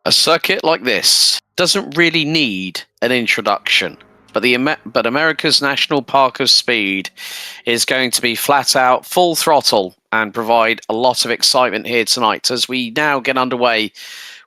A circuit like this doesn't really need an introduction, but but America's National Park of Speed is going to be flat out full throttle and provide a lot of excitement here tonight as we now get underway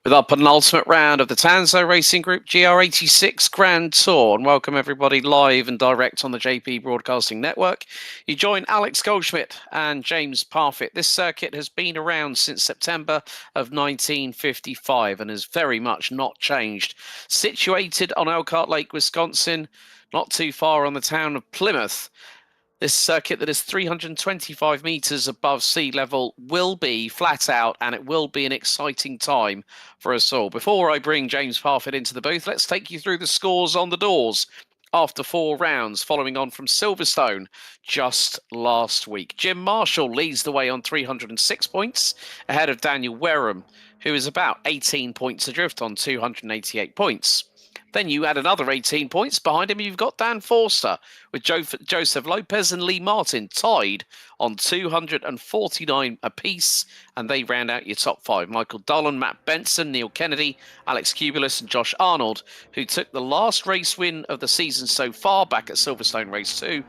with our penultimate round of the Tanso Racing Group GR86 Grand Tour. And welcome everybody live and direct on the JP Broadcasting Network. You join Alex Goldschmidt and James Parfitt. This circuit has been around since September of 1955 and has very much not changed. Situated on Elkhart Lake, Wisconsin, not too far on the town of Plymouth. This circuit that is 325 metres above sea level will be flat out, and it will be an exciting time for us all. Before I bring James Parfitt into the booth, let's take you through the scores on the doors after 4 rounds, following on from Silverstone just last week. Jim Marshall leads the way on 306 points, ahead of Daniel Wareham, who is about 18 points adrift on 288 points. Then you add another 18 points. Behind him, you've got Dan Forster with Joseph Lopez and Lee Martin tied on 249 apiece, and they round out your top 5. Michael Dolan, Matt Benson, Neil Kennedy, Alex Kubelis and Josh Arnold, who took the last race win of the season so far back at Silverstone Race 2,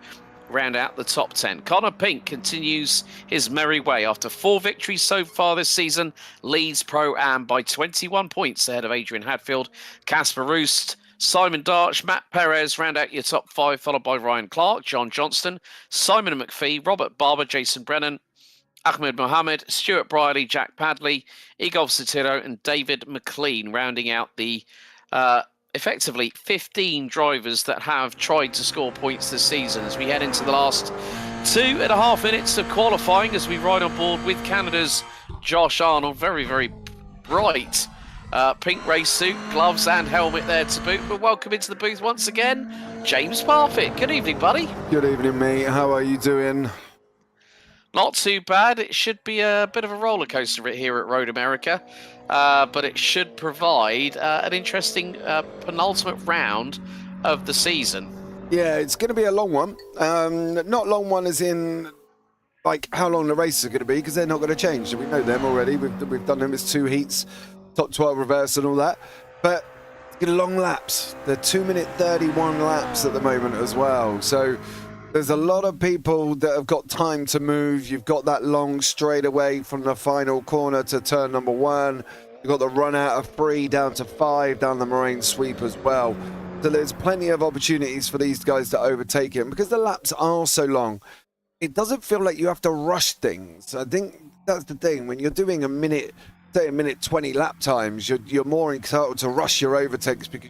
round out the top 10. Connor Pink continues his merry way after 4 victories so far this season, leads Pro-Am by 21 points ahead of Adrian Hadfield, Casper Roost, Simon Darch, Matt Perez round out your top 5, followed by Ryan Clark, John Johnston, Simon McPhee, Robert Barber, Jason Brennan, Ahmed Mohammed, Stuart Briley, Jack Padley, Igor Sotiro and David McLean, rounding out the effectively 15 drivers that have tried to score points this season as we head into the last 2.5 minutes of qualifying as we ride on board with Canada's Josh Arnold. Very, very bright pink race suit, gloves and helmet there to boot. But welcome into the booth once again, James Parfitt. Good evening, buddy. Good evening, mate. How are you doing? Not too bad. It should be a bit of a roller coaster here at Road America, but it should provide an interesting penultimate round of the season. Yeah, it's going to be a long one. Not long one as in like how long the races are going to be, because they're not going to change. We know them already. We've done them as 2 heats, top 12 reverse and all that. But it's going to long laps. They're 2-minute 31 laps at the moment as well. So there's a lot of people that have got time to move. You've got that long straightaway from the final corner to turn number 1. You've got the run out of 3 down to 5 down the Moraine sweep as well. So there's plenty of opportunities for these guys to overtake him because the laps are so long. It doesn't feel like you have to rush things. I think that's the thing. When you're doing a minute 20 lap times, you're more entitled to rush your overtakes because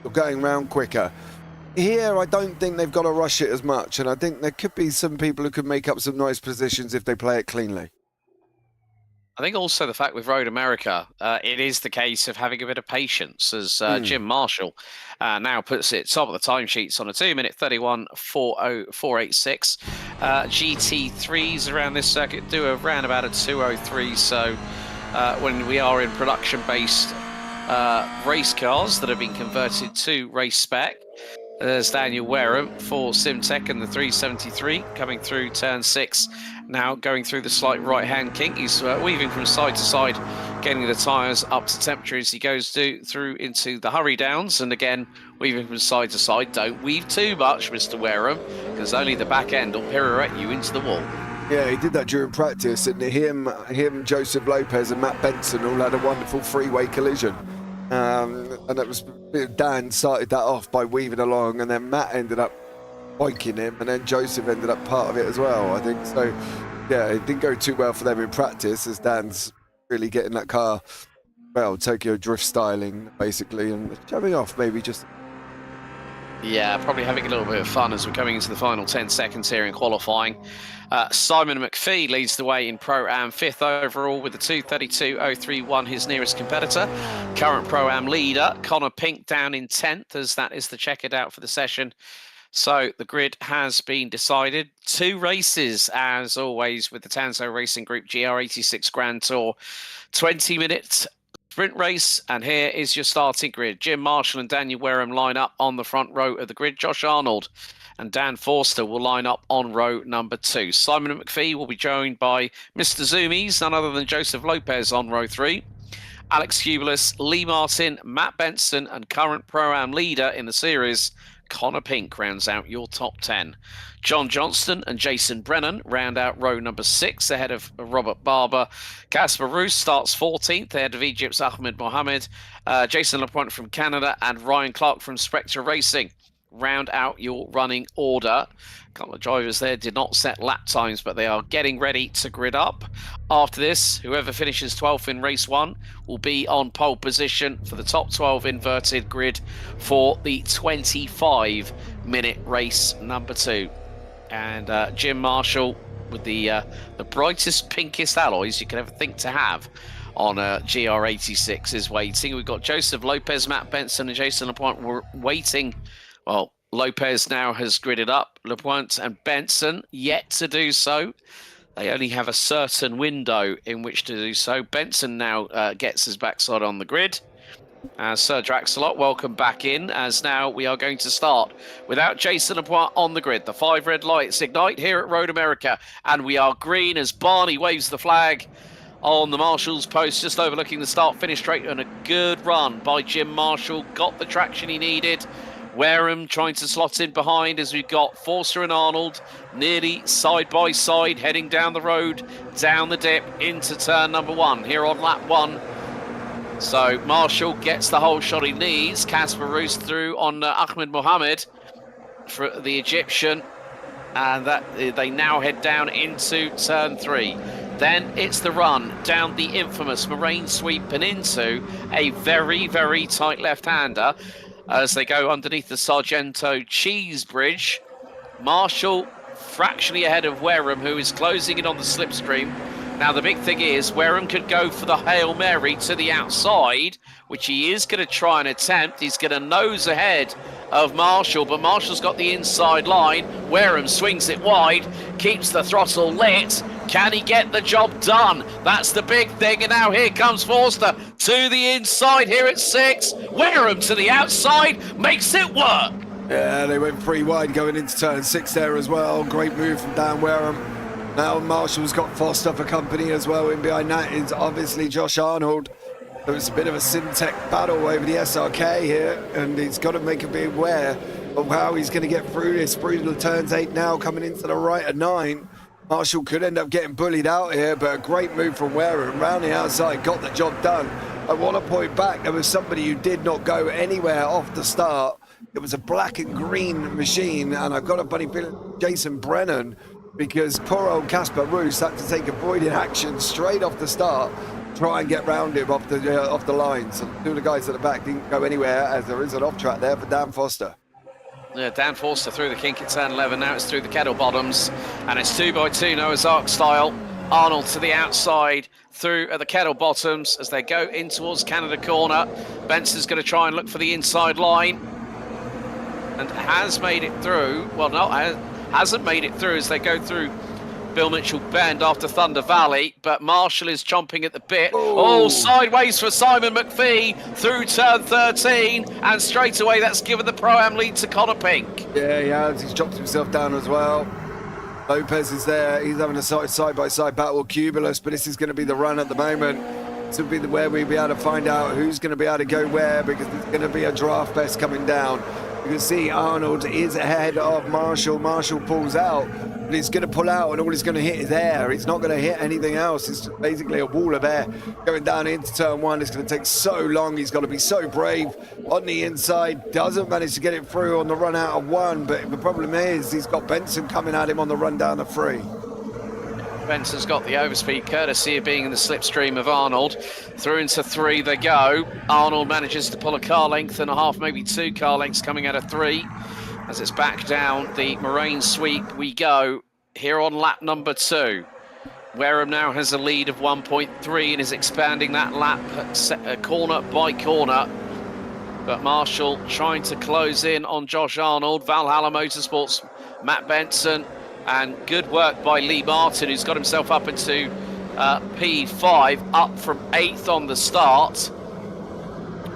you're going round quicker. Here, I don't think they've got to rush it as much, and I think there could be some people who could make up some nice positions if they play it cleanly. I think also the fact with Road America, it is the case of having a bit of patience, as Jim Marshall now puts it top of the timesheets on a 2-minute 31.486. GT3s around this circuit do around about a 2:03, so when we are in production-based race cars that have been converted to race spec, there's Daniel Wareham for Simtech and the 373 coming through turn 6. Now going through the slight right-hand kink. He's weaving from side to side, getting the tyres up to temperature as he goes through into the hurry downs. And again, weaving from side to side. Don't weave too much, Mr. Wareham, because only the back end will pirouette you into the wall. Yeah, he did that during practice, and him, Joseph Lopez and Matt Benson all had a wonderful freeway collision. And it was Dan started that off by weaving along, and then Matt ended up biking him, and then Joseph ended up part of it as well, I think. So, yeah, it didn't go too well for them in practice as Dan's really getting that car, well, Tokyo drift styling, basically, and showing off maybe just... Yeah, probably having a little bit of fun as we're coming into the final 10 seconds here in qualifying. Simon McPhee leads the way in Pro-Am, 5th overall with a 2:32.031, his nearest competitor. Current Pro-Am leader, Connor Pink, down in 10th, as that is the checkered out for the session. So the grid has been decided. 2 races, as always, with the Tanso Racing Group GR86 Grand Tour. 20 minutes sprint race, and here is your starting grid. Jim Marshall and Daniel Wareham line up on the front row of the grid. Josh Arnold and Dan Forster will line up on row number 2. Simon McPhee will be joined by Mr. Zoomies, none other than Joseph Lopez on row 3. Alex Hubelis, Lee Martin, Matt Benson, and current Pro-Am leader in the series, Connor Pink, rounds out your top 10. John Johnston and Jason Brennan round out row number 6 ahead of Robert Barber. Casper Roos starts 14th ahead of Egypt's Ahmed Mohamed. Jason Lapointe from Canada and Ryan Clark from Spectre Racing round out your running order. A couple of drivers there did not set lap times, but they are getting ready to grid up. After this, whoever finishes 12th in race 1 will be on pole position for the top 12 inverted grid for the 25-minute race number 2. And Jim Marshall with the brightest, pinkest alloys you could ever think to have on GR86 is waiting. We've got Joseph Lopez, Matt Benson, and Jason Lapointe waiting. Well, Lopez now has gridded up. Lapointe and Benson yet to do so. They only have a certain window in which to do so. Benson now gets his backside on the grid. Sir Draxalot, welcome back in, as now we are going to start without Jason Lapointe on the grid. The 5 red lights ignite here at Road America, and we are green as Barney waves the flag on the Marshall's post, just overlooking the start-finish straight, and a good run by Jim Marshall. Got the traction he needed. Wareham trying to slot in behind as we've got Forster and Arnold nearly side by side heading down the road, down the dip into turn number 1 here on lap 1. So Marshall gets the whole shot he needs. Casper Roos through on Ahmed Mohamed for the Egyptian, and that they now head down into turn 3. Then it's the run down the infamous Moraine sweep and into a very, very tight left-hander as they go underneath the Sargento Cheese Bridge. Marshall fractionally ahead of Wareham, who is closing in on the slipstream. Now the big thing is Wareham could go for the Hail Mary to the outside, which he is going to try and attempt. He's going to nose ahead of Marshall, but Marshall's got the inside line. Wareham swings it wide, keeps the throttle lit. Can he get the job done? That's the big thing. And now here comes Forster to the inside here at 6. Wareham to the outside, makes it work. Yeah, they went 3 wide going into turn 6 there as well. Great move from Dan Wareham. Now Marshall's got Foster for company as well. In behind that is obviously Josh Arnold. There was a bit of a Simtech battle over the SRK here, and he's got to make a bit aware of how he's going to get through this. Through the turns 8 now, coming into the right at 9. Marshall could end up getting bullied out here, but a great move from Wareham. Round the outside, got the job done. I want to point back, there was somebody who did not go anywhere off the start. It was a black and green machine, and I've got a funny feeling Jason Brennan, because poor old Casper Roos had to take avoided action straight off the start, try and get round him off the lines. And 2 of the guys at the back didn't go anywhere, as there is an off track there for Dan Foster. Yeah, Dan Forster through the kink at turn 11. Now it's through the kettle bottoms, and it's 2x2 Noah's Ark style. Arnold to the outside through at the kettle bottoms as they go in towards Canada corner. Benson's going to try and look for the inside line, and has made it through. Well, no, hasn't made it through as they go through Bill Mitchell Bend after Thunder Valley, but Marshall is chomping at the bit. Oh, sideways for Simon McPhee through turn 13, and straight away that's given the Pro-Am lead to Connor Pink. Yeah, he has. He's dropped himself down as well. Lopez is there. He's having a side-by-side battle with Cubulus, but this is going to be the run at the moment. This will be where we'll be able to find out who's going to be able to go where, because there's going to be a draft fest coming down. You can see Arnold is ahead of Marshall. Marshall pulls out, but he's going to pull out, and all he's going to hit is air. He's not going to hit anything else. It's basically a wall of air going down into turn 1. It's going to take so long. He's got to be so brave on the inside. Doesn't manage to get it through on the run out of 1, but the problem is he's got Benson coming at him on the run down of 3. Benson's got the overspeed courtesy of being in the slipstream of Arnold. Through into 3 they go. Arnold manages to pull a car length and a half, maybe 2 car lengths coming out of 3. As it's back down the Moraine sweep we go here on lap number 2. Wareham now has a lead of 1.3 and is expanding that lap corner by corner. But Marshall trying to close in on Josh Arnold. Valhalla Motorsports, Matt Benson. And good work by Lee Martin, who's got himself up into P5, up from 8th on the start.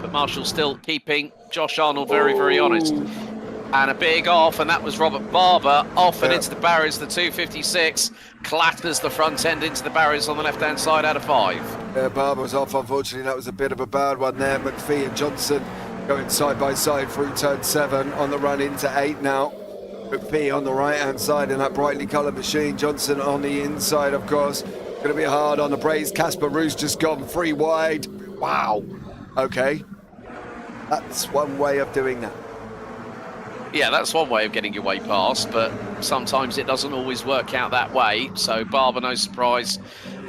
But Marshall still keeping Josh Arnold very, very honest. And a big off, and that was Robert Barber off and into the barriers. The 256 clatters the front end into the barriers on the left-hand side out of 5. Yeah, Barber was off, unfortunately. That was a bit of a bad one there. McPhee and Johnson going side by side through turn 7 on the run into 8 now. McPhee on the right-hand side in that brightly coloured machine. Johnson on the inside, of course. Going to be hard on the brakes. Casper Roos just gone 3 wide. Wow. Okay. That's one way of doing that. Yeah, that's one way of getting your way past, but sometimes it doesn't always work out that way. So Barber, no surprise,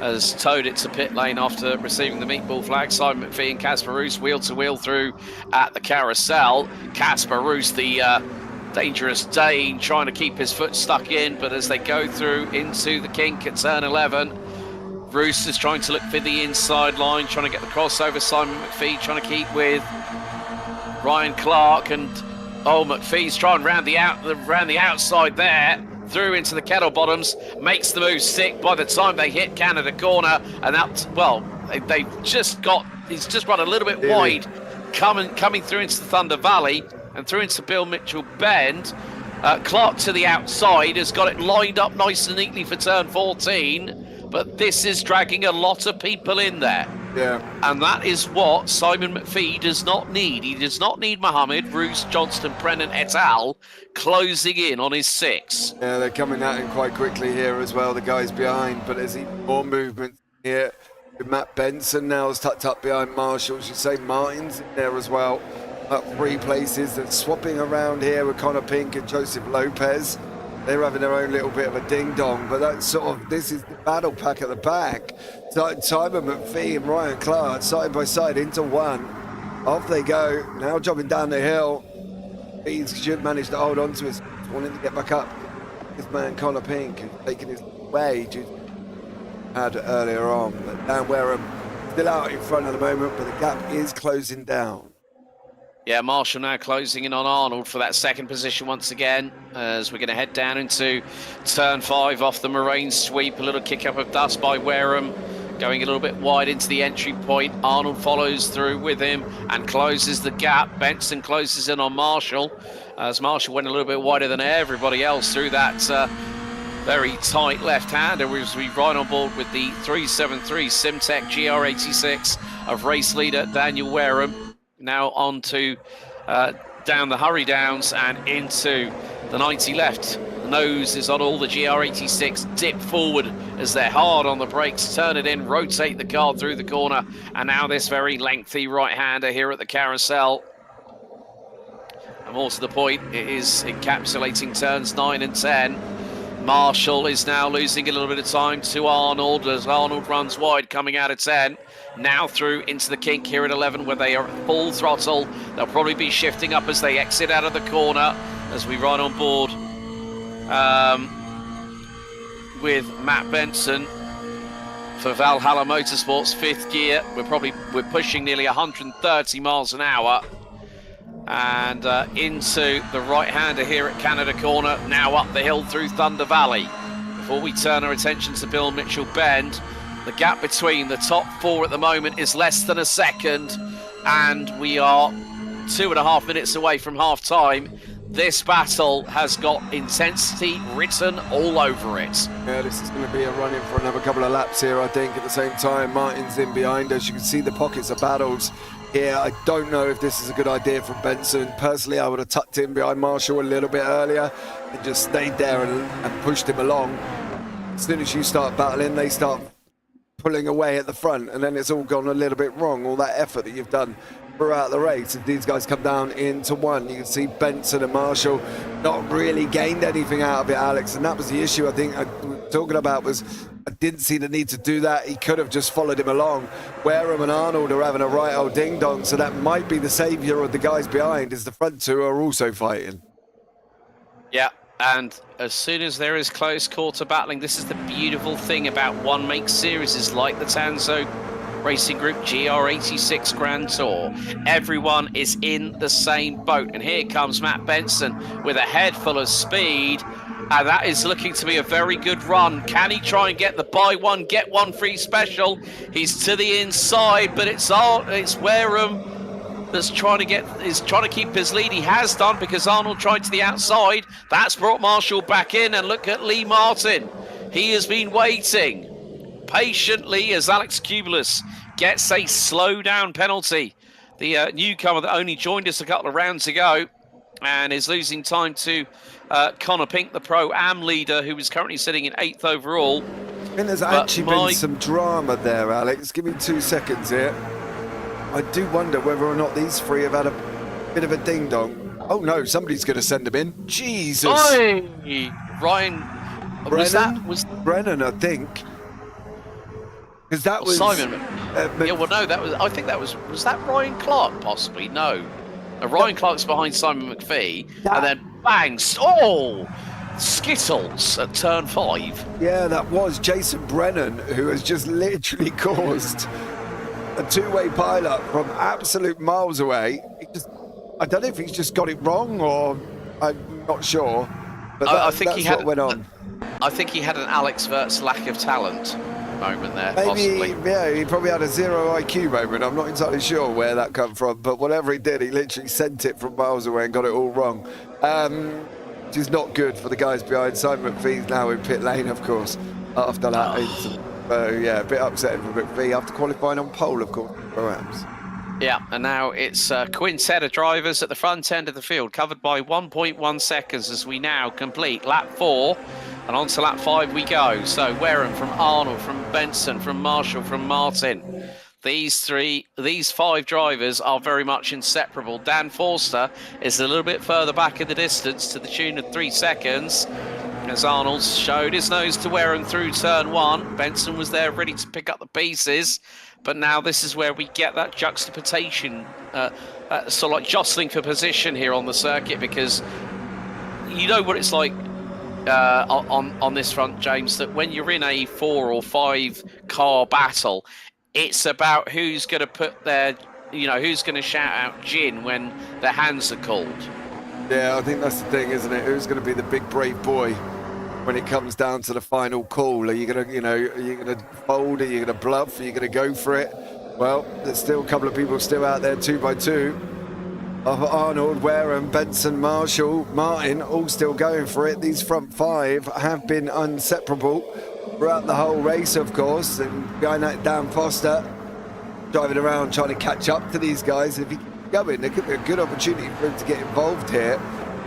has towed it to pit lane after receiving the meatball flag. Simon McPhee and Casper Roos wheel to wheel through at the carousel. Casper Roos, the dangerous Dane, trying to keep his foot stuck in, but as they go through into the kink at turn 11, Roos is trying to look for the inside line, trying to get the crossover. Simon McPhee trying to keep with Ryan Clark, and McPhee's trying round the outside there, through into the kettle bottoms, makes the move sick by the time they hit Canada corner, and he's just run a little bit wide, coming through into the Thunder Valley and through into Bill Mitchell Bend. Clark to the outside has got it lined up nice and neatly for turn 14, but this is dragging a lot of people in there. Yeah. And that is what Simon McPhee does not need. He does not need Mohammed, Roos, Johnston, Brennan et al. Closing in on his 6. Yeah, they're coming at him quite quickly here as well, the guys behind, but there's even more movement here. Matt Benson now is tucked up behind Marshall. You say Martin's in there as well. Up 3 places. They're swapping around here with Connor Pink and Joseph Lopez. They're having their own little bit of a ding-dong, but this is the battle pack at the back. Simon McPhee and Ryan Clark side by side into 1. Off they go, now jumping down the hill. He should manage to hold on to his, wanting to get back up. His man Connor Pink, who's taking his way to had earlier on. But Dan Wareham still out in front at the moment, but the gap is closing down. Yeah, Marshall now closing in on Arnold for that second position once again, as we're going to head down into turn 5 off the Moraine sweep. A little kick up of dust by Wareham, going a little bit wide into the entry point. Arnold follows through with him and closes the gap. Benson closes in on Marshall, as Marshall went a little bit wider than everybody else through that very tight left-hander. As we ride on board with the 373 Simtech GR86 of race leader Daniel Wareham. Now on to down the Hurry Downs and into the 90 left. The nose is on all the GR86. Dip forward as they're hard on the brakes. Turn it in, rotate the car through the corner. And now this very lengthy right-hander here at the carousel. And more to the point, it is encapsulating turns 9 and 10. Marshall is now losing a little bit of time to Arnold as Arnold runs wide coming out of 10. Now through into the kink here at 11 where they are at full throttle. They'll probably be shifting up as they exit out of the corner as we ride on board with Matt Benson for Valhalla Motorsports 5th gear. We're pushing nearly 130 miles an hour. And into the right-hander here at Canada Corner, now up the hill through Thunder Valley. Before we turn our attention to Bill Mitchell Bend, the gap between the top 4 at the moment is less than a second, and we are 2.5 minutes away from half-time. This battle has got intensity written all over it. Yeah, this is going to be a run-in for another couple of laps here, I think. At the same time, Martin's in behind us. You can see the pockets of battles here. I don't know if this is a good idea from Benson. Personally, I would have tucked in behind Marshall a little bit earlier and just stayed there and pushed him along. As soon as you start battling, they start pulling away at the front, and then it's all gone a little bit wrong. All that effort that you've done throughout the race. If these guys come down into 1, you can see Benson and Marshall not really gained anything out of it, Alex, and that was the issue I think I was talking about. Was I didn't see the need to do that. He could have just followed him along. Wareham and Arnold are having a right old ding-dong, so that might be the saviour of the guys behind, as the front 2 are also fighting. Yeah, and as soon as there is close quarter battling, this is the beautiful thing about one-make series like the Tanso Racing Group GR86 Grand Tour. Everyone is in the same boat, and here comes Matt Benson with a head full of speed, and that is looking to be a very good run. Can he try and get the buy one get one free special? He's to the inside, but it's Wareham that's trying to keep his lead. He has done, because Arnold tried to the outside. That's brought Marshall back in, and look at Lee Martin. He has been waiting patiently as Alex Kubulus gets a slow down penalty. The newcomer that only joined us a couple of rounds ago and is losing time to Connor Pink, the Pro-Am leader, who is currently sitting in 8th overall. And there's actually been some drama there, Alex. Give me 2 seconds here. I do wonder whether or not these three have had a bit of a ding-dong. Oh, no, somebody's going to send them in. Jesus. Oi! Ryan... Brennan, I think. Because that was... Simon. Yeah, well, no, that was... I think that was... Was that Ryan Clark, possibly? No. Ryan Clark's behind Simon McPhee. And then, bang! Oh! Skittles at turn 5. Yeah, that was Jason Brennan, who has just literally caused a two-way pile-up from absolute miles away. I don't know if he's just got it wrong, or I'm not sure. But I think that's what went on. I think he had an Alex Wirtz lack of talent moment there, maybe, possibly. Yeah, he probably had a zero IQ moment. I'm not entirely sure where that come from, but whatever he did, he literally sent it from miles away and got it all wrong. Which is not good for the guys behind. Simon McPhee's now in pit lane, of course, after that incident. So, yeah, a bit upsetting for McPhee after qualifying on pole, of course, Pro-Ams. Yeah, and now it's a quintet of drivers at the front end of the field, covered by 1.1 seconds as we now complete lap 4, and on to lap 5 we go. So Wareham from Arnold, from Benson, from Marshall, from Martin. These 5 drivers are very much inseparable. Dan Forster is a little bit further back in the distance to the tune of 3 seconds. As Arnold showed his nose to Wareham through turn 1. Benson was there ready to pick up the pieces. But now this is where we get that juxtaposition, sort of like jostling for position here on the circuit, because you know what it's like on this front, James, that when you're in a 4 or 5 car battle, it's about who's going to put their, who's going to shout out gin when their hands are called. Yeah, I think that's the thing, isn't it? Who's going to be the big brave boy when it comes down to the final call? Are you going to, are you going to fold? Are you going to bluff? Are you going to go for it? Well, there's still a couple of people still out there, 2 by 2. Of Arnold, Wareham, Benson, Marshall, Martin, all still going for it. These front 5 have been inseparable throughout the whole race, of course. And going at Dan Foster, driving around trying to catch up to these guys. If he keeps going, there could be a good opportunity for him to get involved here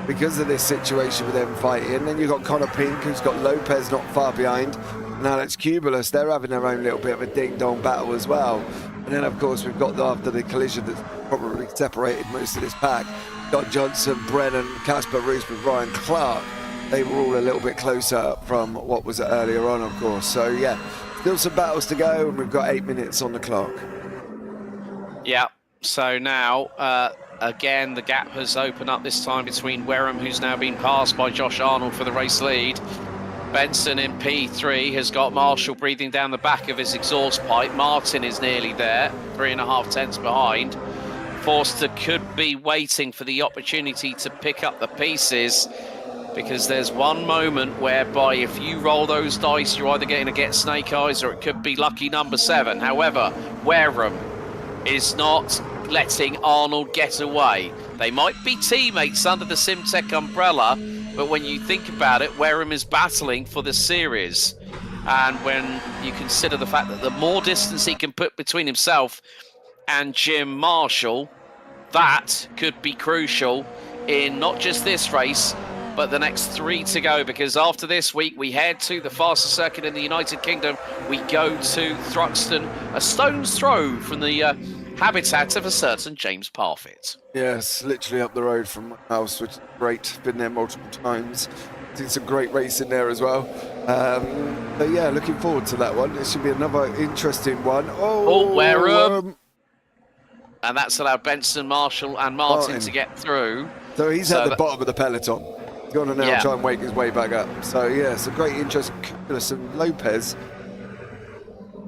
because of this situation with them fighting. Then you've got Connor Pink, who's got Lopez not far behind, and Alex Kubulus. They're having their own little bit of a ding-dong battle as well. And then, of course, we've got after the collision that's probably separated most of this pack, Don Johnson, Brennan, Casper Roos with Ryan Clark. They were all a little bit closer from what was earlier on, of course. So, yeah, still some battles to go, and we've got 8 minutes on the clock. Yeah, so now, again, the gap has opened up this time between Wareham, who's now been passed by Josh Arnold for the race lead. Benson in P3 has got Marshall breathing down the back of his exhaust pipe. Martin is nearly there, 3.5 tenths behind. Forster could be waiting for the opportunity to pick up the pieces, because there's one moment whereby if you roll those dice, you're either going to get snake eyes or it could be lucky number 7. However, Wareham is not letting Arnold get away. They might be teammates under the Simtech umbrella, but when you think about it, Wareham is battling for the series. And when you consider the fact that the more distance he can put between himself and Jim Marshall, that could be crucial in not just this race, but the next 3 to go, because after this week we head to the fastest circuit in the United Kingdom. We go to Thruxton, a stone's throw from the habitat of a certain James Parfitt. Yes, literally up the road from my house, which is great. Been there multiple times. Seen some great racing there as well. But yeah, looking forward to that one. It should be another interesting one. Oh, Wareham. And that's allowed Benson, Marshall and Martin to get through. So he's at the bottom of the peloton. He's going to now try and wake his way back up. So yeah, some great interest. Some Lopez.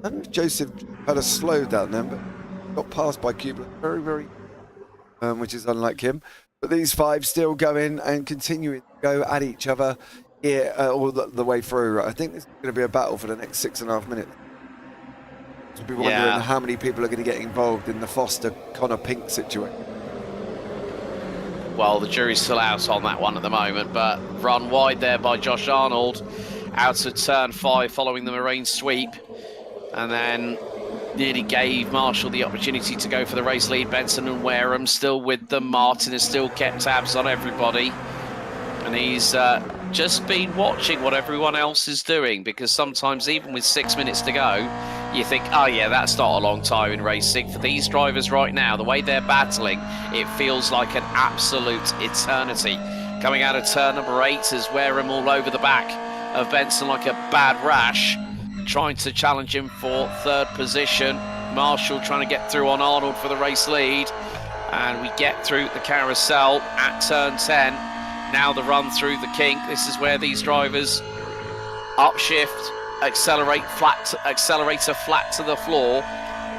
And Joseph had a slow down there, but got passed by Kubler very, very, which is unlike him. But these 5 still going and continuing to go at each other here all the way through. I think this is going to be a battle for the next 6.5 minutes. To be wondering how many people are going to get involved in the Foster-Connor Pink situation. Well, the jury's still out on that one at the moment, but run wide there by Josh Arnold out of turn 5 following the Marine sweep, and then nearly gave Marshall the opportunity to go for the race lead. Benson and Wareham still with them. Martin has still kept tabs on everybody, and he's just been watching what everyone else is doing, because sometimes even with 6 minutes to go, you think, oh yeah, that's not a long time in racing. For these drivers right now, the way they're battling, it feels like an absolute eternity. Coming out of turn number 8 is Wareham all over the back of Benson like a bad rash, trying to challenge him for 3rd position. Marshall trying to get through on Arnold for the race lead, and we get through the carousel at turn 10. Now the run through the kink. This is where these drivers upshift, accelerator flat to the floor,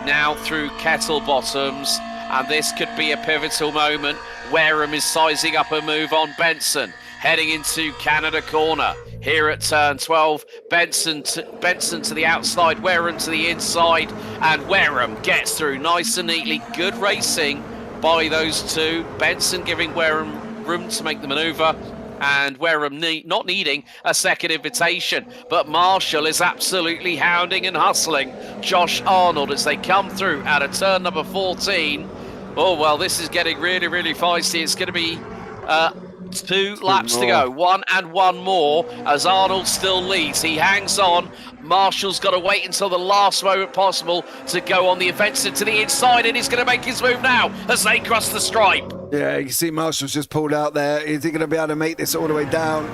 now through kettle bottoms, and this could be a pivotal moment. Wareham is sizing up a move on Benson, heading into Canada corner here at turn 12. Benson to the outside, Wareham to the inside, and Wareham gets through nice and neatly. Good racing by those two. Benson giving Wareham room to make the manoeuvre, and Wareham not needing a second invitation. But Marshall is absolutely hounding and hustling Josh Arnold as they come through out of turn number 14. Oh, well, this is getting really, really feisty. It's going to be 2 laps to go. 1 and 1 more as Arnold still leads. He hangs on. Marshall's got to wait until the last moment possible to go on the offensive to the inside, and he's going to make his move now as they cross the stripe. Yeah, you see Marshall's just pulled out there. Is he going to be able to make this all the way down?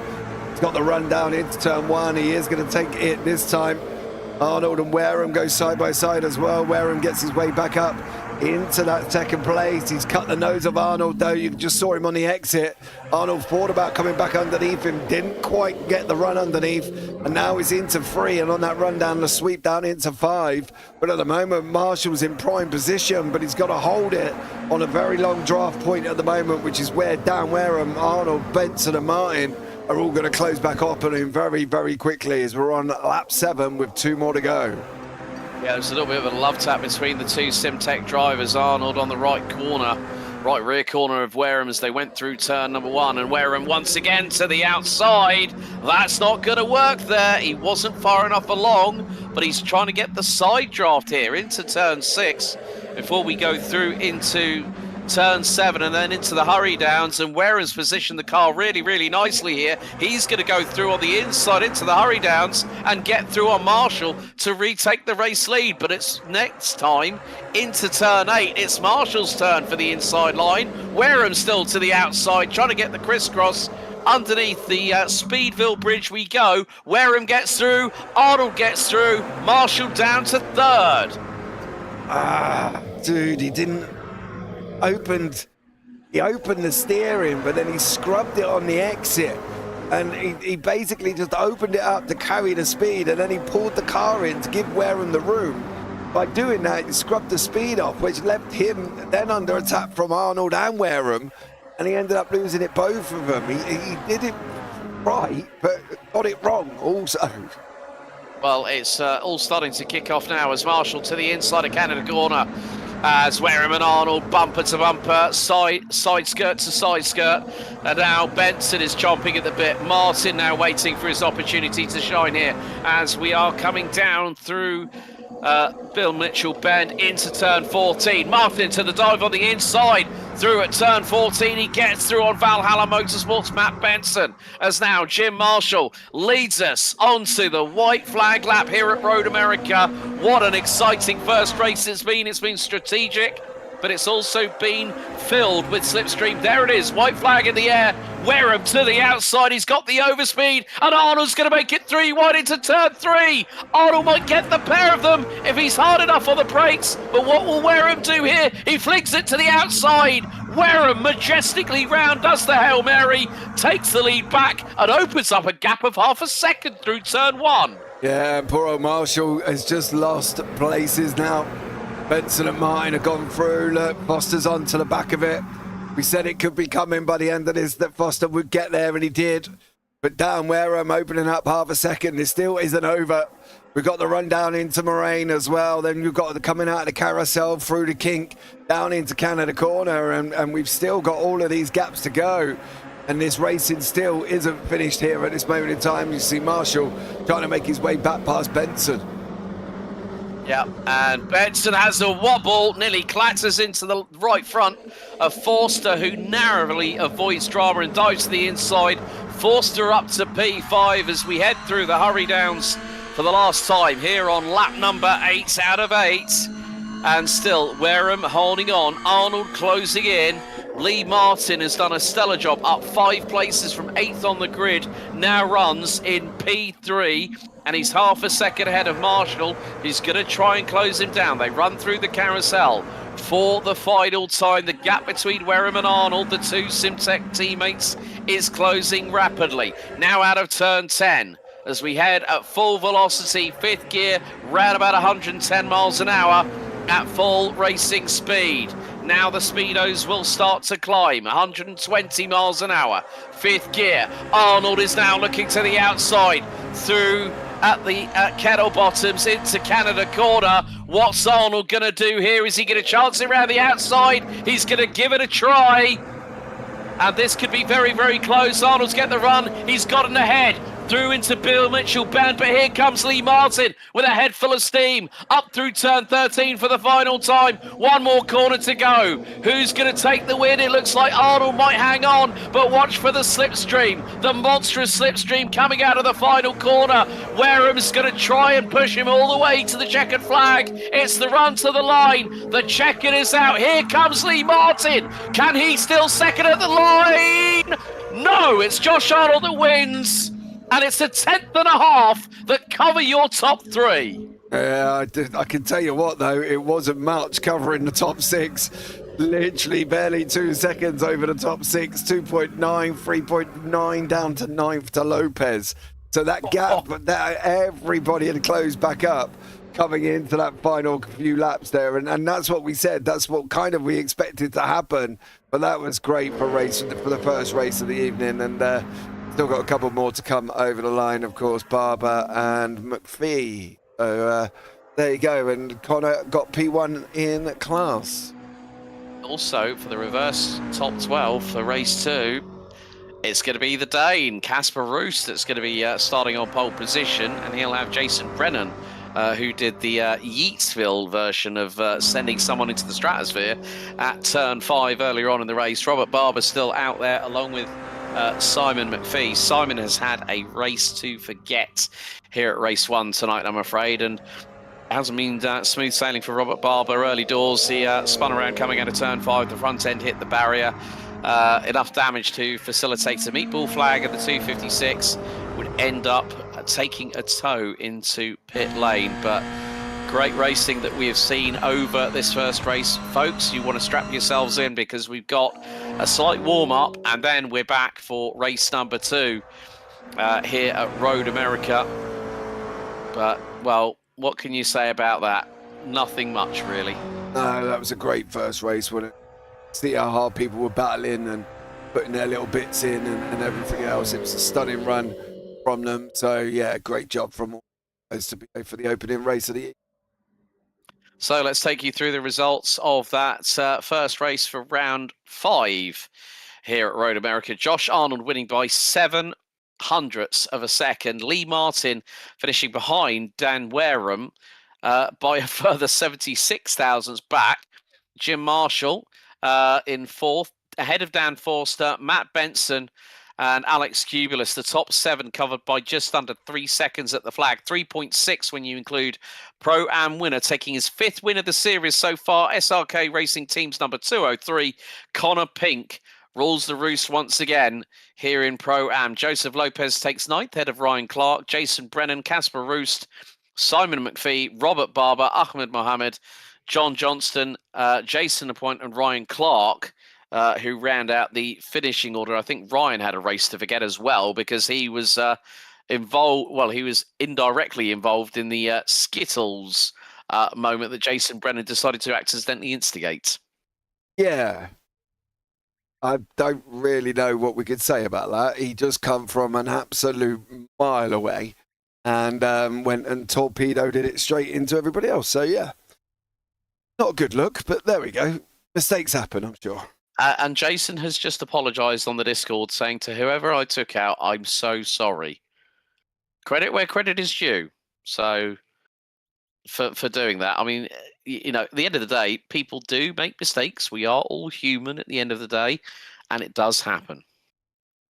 He's got the run down into turn 1. He is going to take it this time. Arnold and Wareham go side by side as well. Wareham gets his way back up into that 2nd place. He's cut the nose of Arnold, though. You just saw him on the exit. Arnold thought about coming back underneath him, didn't quite get the run underneath, and now he's into 3, and on that run down the sweep down into 5. But at the moment, Marshall's in prime position, but he's got to hold it on a very long draft point at the moment, which is where Dan Wareham, Arnold, Benson and Martin are all going to close back up on him very, very quickly as we're on lap 7 with 2 more to go. Yeah, there's a little bit of a love tap between the two Simtech drivers. Arnold on the right rear corner of Wareham as they went through turn number 1, and Wareham once again to the outside. That's not going to work there. He wasn't far enough along, but he's trying to get the side draft here into turn 6 before we go through into turn 7 and then into the hurry downs. And Wareham's positioned the car really, really nicely here. He's going to go through on the inside into the hurry downs and get through on Marshall to retake the race lead. But it's next time into turn 8. It's Marshall's turn for the inside line. Wareham still to the outside, trying to get the crisscross. Underneath the Speedville Bridge we go. Wareham gets through, Arnold gets through, Marshall down to 3rd. Dude, he opened the steering, but then he scrubbed it on the exit, and he basically just opened it up to carry the speed, and then he pulled the car in to give Wareham the room. By doing that, he scrubbed the speed off, which left him then under attack from Arnold and Wareham, and he ended up losing it, both of them. He did it right, but got it wrong also. Well, it's all starting to kick off now as Marshall to the inside of Canada corner, as Wareham and Arnold bumper to bumper, side skirt to side skirt, and now Benson is chomping at the bit. Martin now waiting for his opportunity to shine here as we are coming down through Bill Mitchell Bend into turn 14. Martin to the dive on the inside, through at turn 14. He gets through on Valhalla Motorsports Matt Benson, as now Jim Marshall leads us onto the white flag lap here at Road America. What an exciting first race it's been. It's been strategic, but it's also been filled with slipstream. There it is, white flag in the air. Wareham to the outside, he's got the overspeed, and Arnold's going to make it 3 wide into turn 3. Arnold might get the pair of them if he's hard enough on the brakes, but what will Wareham do here? He flicks it to the outside. Wareham majestically round, does the Hail Mary, takes the lead back, and opens up a gap of half a second through turn 1. Yeah, poor old Marshall has just lost places now. Benson and Martin have gone through. Look, Foster's on to the back of it. We said it could be coming by the end of this, that Foster would get there, and he did. But down Wareham opening up half a second. It still isn't over. We've got the run down into Moraine as well. Then you've got the coming out of the carousel through the kink down into Canada Corner, and we've still got all of these gaps to go. And this racing still isn't finished here at this moment in time. You see Marshall trying to make his way back past Benson. Yeah, and Benson has a wobble, nearly clatters into the right front of Forster, who narrowly avoids drama and dives to the inside. Forster up to P5 as we head through the hurry downs for the last time here on lap number 8 out of 8. And still, Wareham holding on, Arnold closing in. Lee Martin has done a stellar job, up 5 places from 8th on the grid, now runs in P3, and he's half a second ahead of Marshall, who's going to try and close him down. They run through the carousel for the final time. The gap between Wareham and Arnold, the two Simtech teammates, is closing rapidly. Now out of turn 10, as we head at full velocity, 5th gear, round about 110 miles an hour at full racing speed. Now the speedos will start to climb, 120 miles an hour, 5th gear. Arnold is now looking to the outside, through at the Kettle Bottoms into Canada Corner. What's Arnold going to do here? Is he going to chance it around the outside? He's going to give it a try. And this could be very, very close. Arnold's getting the run. He's gotten ahead. Through into Bill Mitchell Band, but here comes Lee Martin with a head full of steam. Up through turn 13 for the final time. One more corner to go. Who's going to take the win? It looks like Arnold might hang on, but watch for the slipstream. The monstrous slipstream coming out of the final corner. Wareham's going to try and push him all the way to the checkered flag. It's the run to the line. The checkered is out. Here comes Lee Martin. Can he still second at the line? No, it's Josh Arnold that wins. And it's a 10th and a half that cover your top 3. Yeah, I can tell you what, though, it wasn't much covering the top 6. Literally barely 2 seconds over the top 6, 2.9, 3.9 down to 9th to Lopez. So that gap, that everybody had closed back up coming into that final few laps there. And that's what we said. That's what kind of we expected to happen. But that was great for the first race of the evening. And still got a couple more to come over the line, of course, Barber and McPhee. So there you go, and Connor got P1 in class. Also, for the reverse top 12 for race 2, it's going to be the Dane, Casper Roost, that's going to be starting on pole position, and he'll have Jason Brennan, who did the Yeatsville version of sending someone into the stratosphere at turn 5 earlier on in the race. Robert Barber still out there, along with Simon McPhee. Simon has had a race to forget here at race 1 tonight, I'm afraid, and hasn't been smooth sailing for Robert Barber. Early doors, he spun around coming out of turn 5. The front end hit the barrier. Enough damage to facilitate a meatball flag, and the 256 would end up taking a tow into pit lane. But great racing that we have seen over this first race. Folks, you want to strap yourselves in, because we've got a slight warm-up, and then we're back for race number 2 here at Road America. But, well, what can you say about that? Nothing much, really. No, that was a great first race, wasn't it? See how hard people were battling and putting their little bits in and everything else. It was a stunning run from them. So, yeah, great job from all those to be for the opening race of the year. So let's take you through the results of that first race for round 5 here at Road America. Josh Arnold winning by 7 hundredths of a second. Lee Martin finishing behind Dan Wareham by a further 76 thousandths back. Jim Marshall in 4th, ahead of Dan Forster, Matt Benson and Alex Cubulus. The top 7 covered by just under 3 seconds at the flag. 3.6 when you include Pro-Am winner, taking his 5th win of the series so far. SRK Racing Team's number 203, Connor Pink, rules the roost once again here in Pro-Am. Joseph Lopez takes 9th, head of Ryan Clark, Jason Brennan, Casper Roost, Simon McPhee, Robert Barber, Ahmed Mohammed, John Johnston, Jason Lapointe and Ryan Clark, who round out the finishing order. I think Ryan had a race to forget as well, because he was involved. Well, he was indirectly involved in the Skittles moment that Jason Brennan decided to accidentally instigate. Yeah. I don't really know what we could say about that. He just come from an absolute mile away and went and torpedoed it straight into everybody else. So yeah, not a good look, but there we go. Mistakes happen, I'm sure. And Jason has just apologised on the Discord, saying to whoever I took out, I'm so sorry. Credit where credit is due. So for doing that, I mean, at the end of the day, people do make mistakes. We are all human at the end of the day, and it does happen.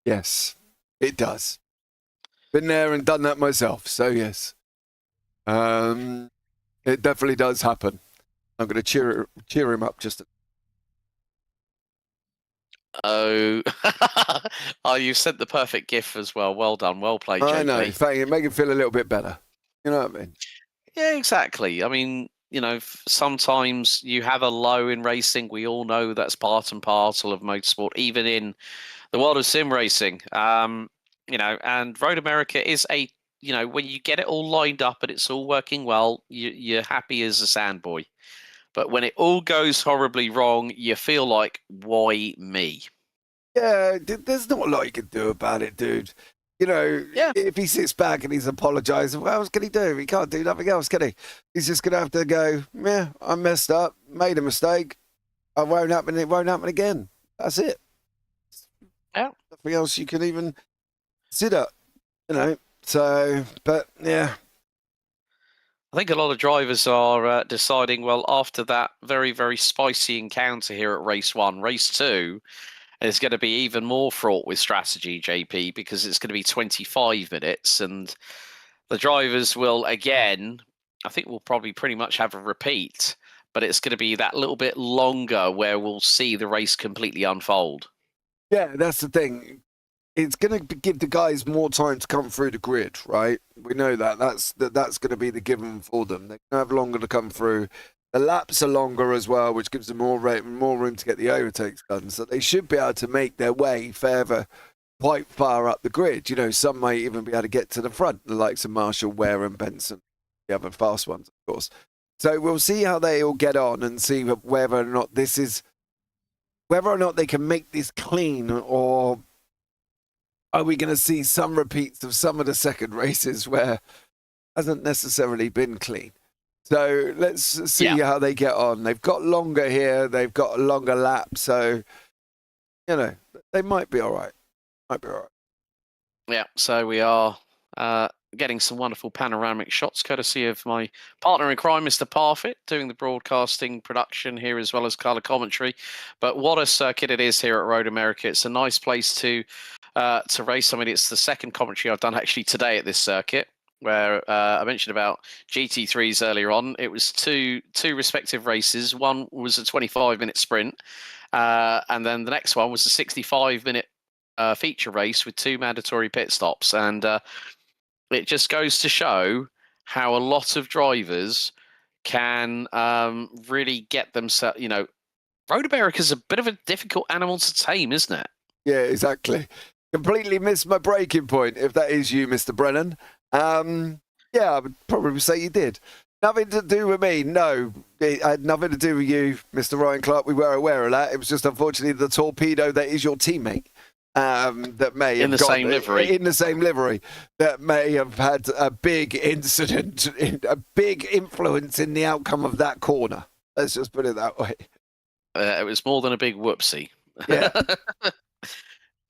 Yes, it does. Been there and done that myself. So yes, it definitely does happen. I'm going to cheer him up just. Oh, oh! You sent the perfect gif as well. Well done, well played, JP. I know. Thank you. Make him feel a little bit better. You know what I mean? Yeah, exactly. I mean, sometimes you have a low in racing. We all know that's part and parcel of motorsport, even in the world of sim racing. And Road America is when you get it all lined up and it's all working well, you're happy as a sandboy. But when it all goes horribly wrong, you feel like, why me? Yeah, there's not a lot you can do about it, dude. If he sits back and he's apologising, what else can he do? He can't do nothing else, can he? He's just going to have to go, yeah, I messed up, made a mistake. It won't happen again. That's it. Yeah. Nothing else you can even consider, So, but yeah. I think a lot of drivers are deciding, well, after that very, very spicy encounter here at race 1, race 2 is going to be even more fraught with strategy, JP, because it's going to be 25 minutes. And the drivers will, again, I think we'll probably pretty much have a repeat, but it's going to be that little bit longer where we'll see the race completely unfold. Yeah, that's the thing. It's going to give the guys more time to come through the grid, right? We know that. That's going to be the given for them. They're going to have longer to come through. The laps are longer as well, which gives them more room to get the overtakes done. So they should be able to make their way quite far up the grid. Some might even be able to get to the front, the likes of Marshall, Ware and Benson, the other fast ones, of course. So we'll see how they all get on and see whether or not they can make this clean, or are we going to see some repeats of some of the second races where it hasn't necessarily been clean? So let's see how they get on. They've got longer here. They've got a longer lap. So, they might be all right. Yeah, so we are getting some wonderful panoramic shots, courtesy of my partner in crime, Mr. Parfitt, doing the broadcasting production here as well as colour commentary. But what a circuit it is here at Road America. It's a nice place to race. I mean, it's the second commentary I've done actually today at this circuit, where I mentioned about GT3s earlier on. It was two respective races. One was a 25-minute sprint, and then the next one was a 65-minute feature race with 2 mandatory pit stops. And it just goes to show how a lot of drivers can really get themselves, Road America's a bit of a difficult animal to tame, isn't it? Yeah, exactly. Completely missed my breaking point, if that is you, Mr. Brennan. Yeah, I would probably say you did. Nothing to do with me, no. It had nothing to do with you, Mr. Ryan Clark. We were aware of that. It was just unfortunately the torpedo that is your teammate that may have in the same livery that may have had a big incident, a big influence in the outcome of that corner. Let's just put it that way. It was more than a big whoopsie. Yeah.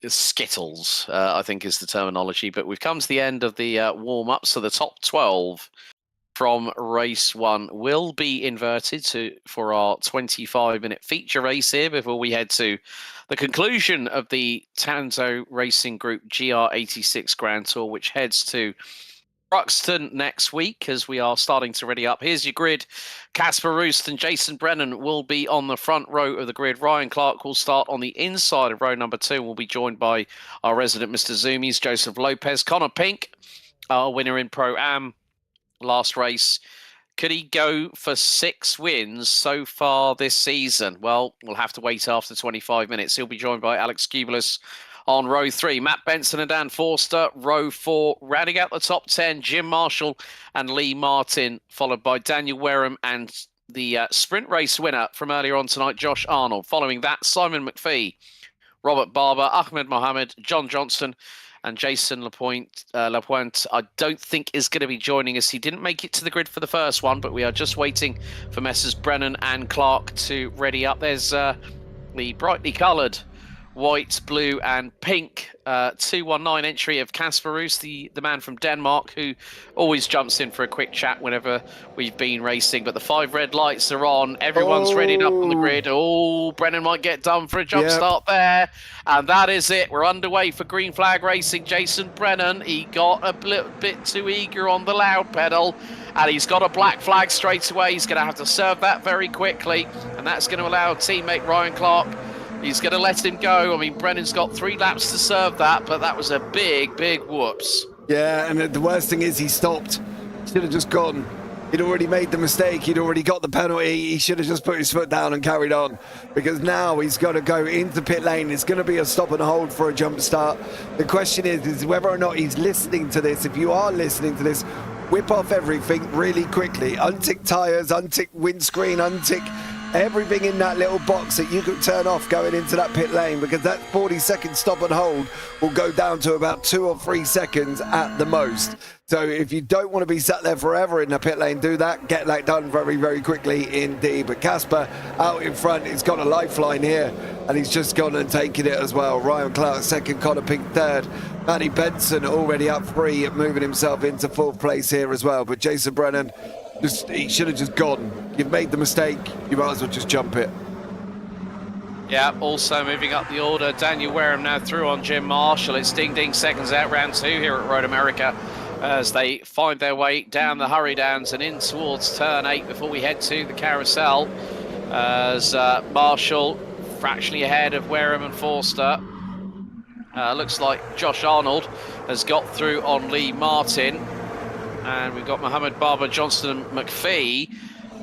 Skittles, I think is the terminology. But we've come to the end of the warm-up, so the top 12 from race 1 will be inverted for our 25-minute feature race here before we head to the conclusion of the Tanso Racing Group GR86 Grand Tour, which heads to Ruxton next week as we are starting to ready up. Here's your grid. Casper Roost and Jason Brennan will be on the front row of the grid. Ryan Clark will start on the inside of row number 2. We'll be joined by our resident Mr. Zoomies, Joseph Lopez. Connor Pink, our winner in Pro-Am last race. Could he go for 6 wins so far this season? Well, we'll have to wait after 25 minutes. He'll be joined by Alex Kubelis on row 3. Matt Benson and Dan Forster, row 4. Rounding out the top 10, Jim Marshall and Lee Martin, followed by Daniel Wareham and the sprint race winner from earlier on tonight, Josh Arnold. Following that, Simon McPhee, Robert Barber, Ahmed Mohammed, John Johnston, And Jason Lapointe, I don't think is going to be joining us. He didn't make it to the grid for the first one, but we are just waiting for Messrs. Brennan and Clark to ready up. There's the brightly coloured white, blue and pink 219 entry of Kasper Roos, the man from Denmark, who always jumps in for a quick chat whenever we've been racing. But the 5 red lights are on. Everyone's readied up on the grid. Oh, Brennan might get done for a jump start there. And that is it. We're underway for green flag racing. Jason Brennan, he got a little bit too eager on the loud pedal. And he's got a black flag straight away. He's going to have to serve that very quickly. And that's going to allow teammate Ryan Clark, he's going to let him go. I mean, Brennan's got 3 laps to serve that, but that was a big, big whoops. Yeah, and the worst thing is he stopped. Should have just gone. He'd already made the mistake. He'd already got the penalty. He should have just put his foot down and carried on, because now he's got to go into pit lane. It's going to be a stop and hold for a jump start. The question is whether or not he's listening to this. If you are listening to this, whip off everything really quickly. Untick tyres, untick windscreen, untick everything in that little box that you could turn off going into that pit lane, because that 40-second stop and hold will go down to about 2 or 3 seconds at the most. So if you don't want to be sat there forever in the pit lane, do that. Get that done very, very quickly indeed. But Kasper out in front, he's got a lifeline here, and he's just gone and taken it as well. Ryan Clark second, Connor Pink third. Matty Benson already up 3, moving himself into 4th place here as well. But Jason Brennan, he should have just gone. You've made the mistake, you might as well just jump it. Yeah, also moving up the order, Daniel Wareham now through on Jim Marshall. It's ding seconds out, round 2 here at Road America, as they find their way down the hurry downs and in towards turn 8 before we head to the carousel, as Marshall fractionally ahead of Wareham and Forster. Looks like Josh Arnold has got through on Lee Martin, and we've got Mohammed Barber, Johnston and McPhee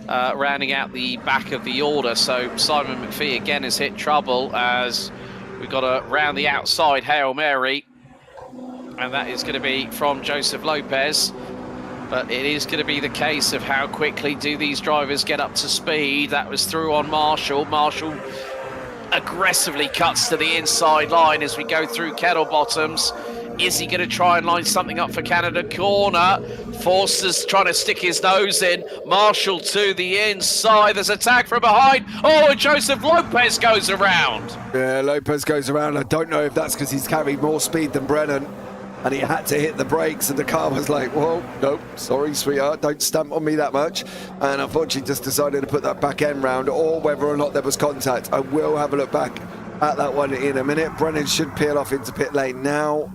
rounding out the back of the order. So Simon McPhee again has hit trouble, as we've got a round the outside Hail Mary, and that is going to be from Joseph Lopez. But it is going to be the case of how quickly do these drivers get up to speed. That was through on Marshall. Marshall aggressively cuts to the inside line as we go through Kettle Bottoms. Is he going to try and line something up for Canada Corner? Forster's trying to stick his nose in. Marshall to the inside. There's a tag from behind. Oh, and Joseph Lopez goes around. Yeah, Lopez goes around. I don't know if that's because he's carried more speed than Brennan, and he had to hit the brakes, and the car was like, whoa, nope, sorry, sweetheart, don't stamp on me that much. And unfortunately just decided to put that back end round, or whether or not there was contact. I will have a look back at that one in a minute. Brennan should peel off into pit lane now.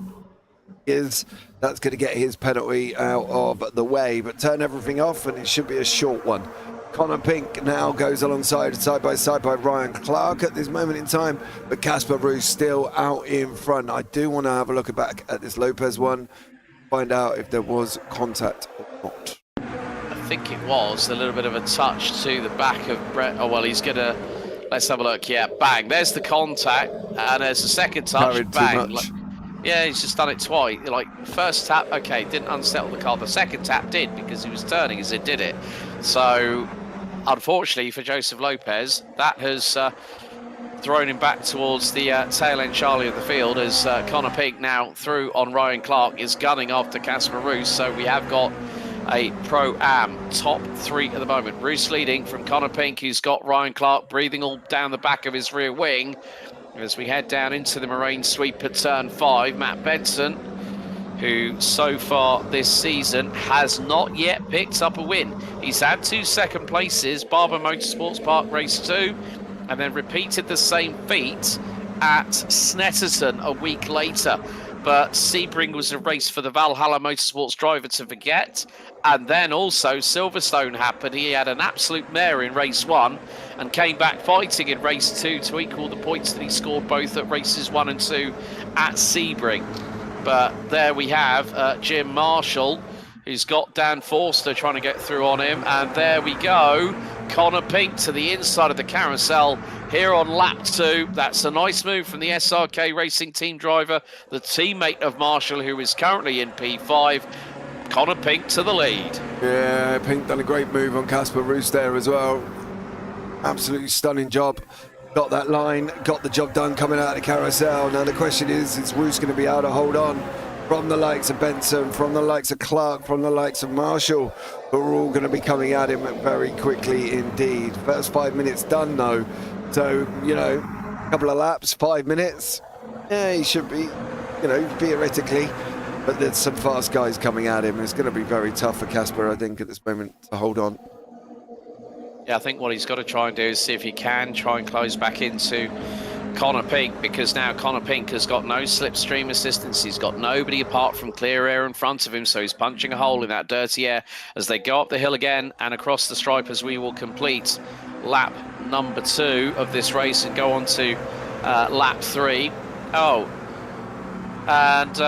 That's going to get his penalty out of the way, but turn everything off and it should be a short one. Connor Pink now goes alongside side by Ryan Clark at this moment in time, but Kasper Roos still out in front. I do want to have a look back at this Lopez one, find out if there was contact or not. I think it was a little bit of a touch to the back of Brett. Oh, well, he's going to, let's have a look. Yeah, bang, there's the contact, and there's a second touch, Carried bang. Yeah, he's just done it twice. Like, first tap, okay, didn't unsettle the car. The second tap did, because he was turning as it did it. So, unfortunately for Joseph Lopez, that has thrown him back towards the tail end Charlie of the field, as Connor Pink now through on Ryan Clark is gunning after Kasper Roos. So we have got a Pro-Am top 3 at the moment. Roos leading from Connor Pink, who's got Ryan Clark breathing all down the back of his rear wing. As we head down into the Marine sweep at turn 5, Matt Benson, who so far this season has not yet picked up a win. He's had 2 second places, Barber Motorsports Park Race 2, and then repeated the same feat at Snetterton a week later. But Sebring was a race for the Valhalla Motorsports driver to forget. And then also Silverstone happened. He had an absolute mare in race 1 and came back fighting in race 2 to equal the points that he scored both at races 1 and 2 at Sebring. But there we have Jim Marshall, who's got Dan Forster trying to get through on him. And there we go. Connor Pink to the inside of the carousel here on lap 2. That's a nice move from the SRK Racing team driver, the teammate of Marshall, who is currently in P5. Connor Pink to the lead. Yeah, Pink done a great move on Kasper Roos there as well. Absolutely stunning job got that line, got the job done coming out of the carousel. Now the question is Roos going to be able to hold on from the likes of Benson, from the likes of Clark, from the likes of Marshall, who are all going to be coming at him very quickly indeed. First 5 minutes done though, so, you know, a couple of laps, 5 minutes, yeah, he should be, you know, theoretically, but there's some fast guys coming at him. It's going to be very tough for Casper, I think, at this moment to hold on. Yeah, I think what he's got to try and do is see if he can try and close back into Connor Pink, because now Connor Pink has got no slipstream assistance. He's got nobody apart from clear air in front of him, so he's punching a hole in that dirty air as they go up the hill again and across the stripe as we will complete lap number 2 of this race and go on to lap 3. Oh, and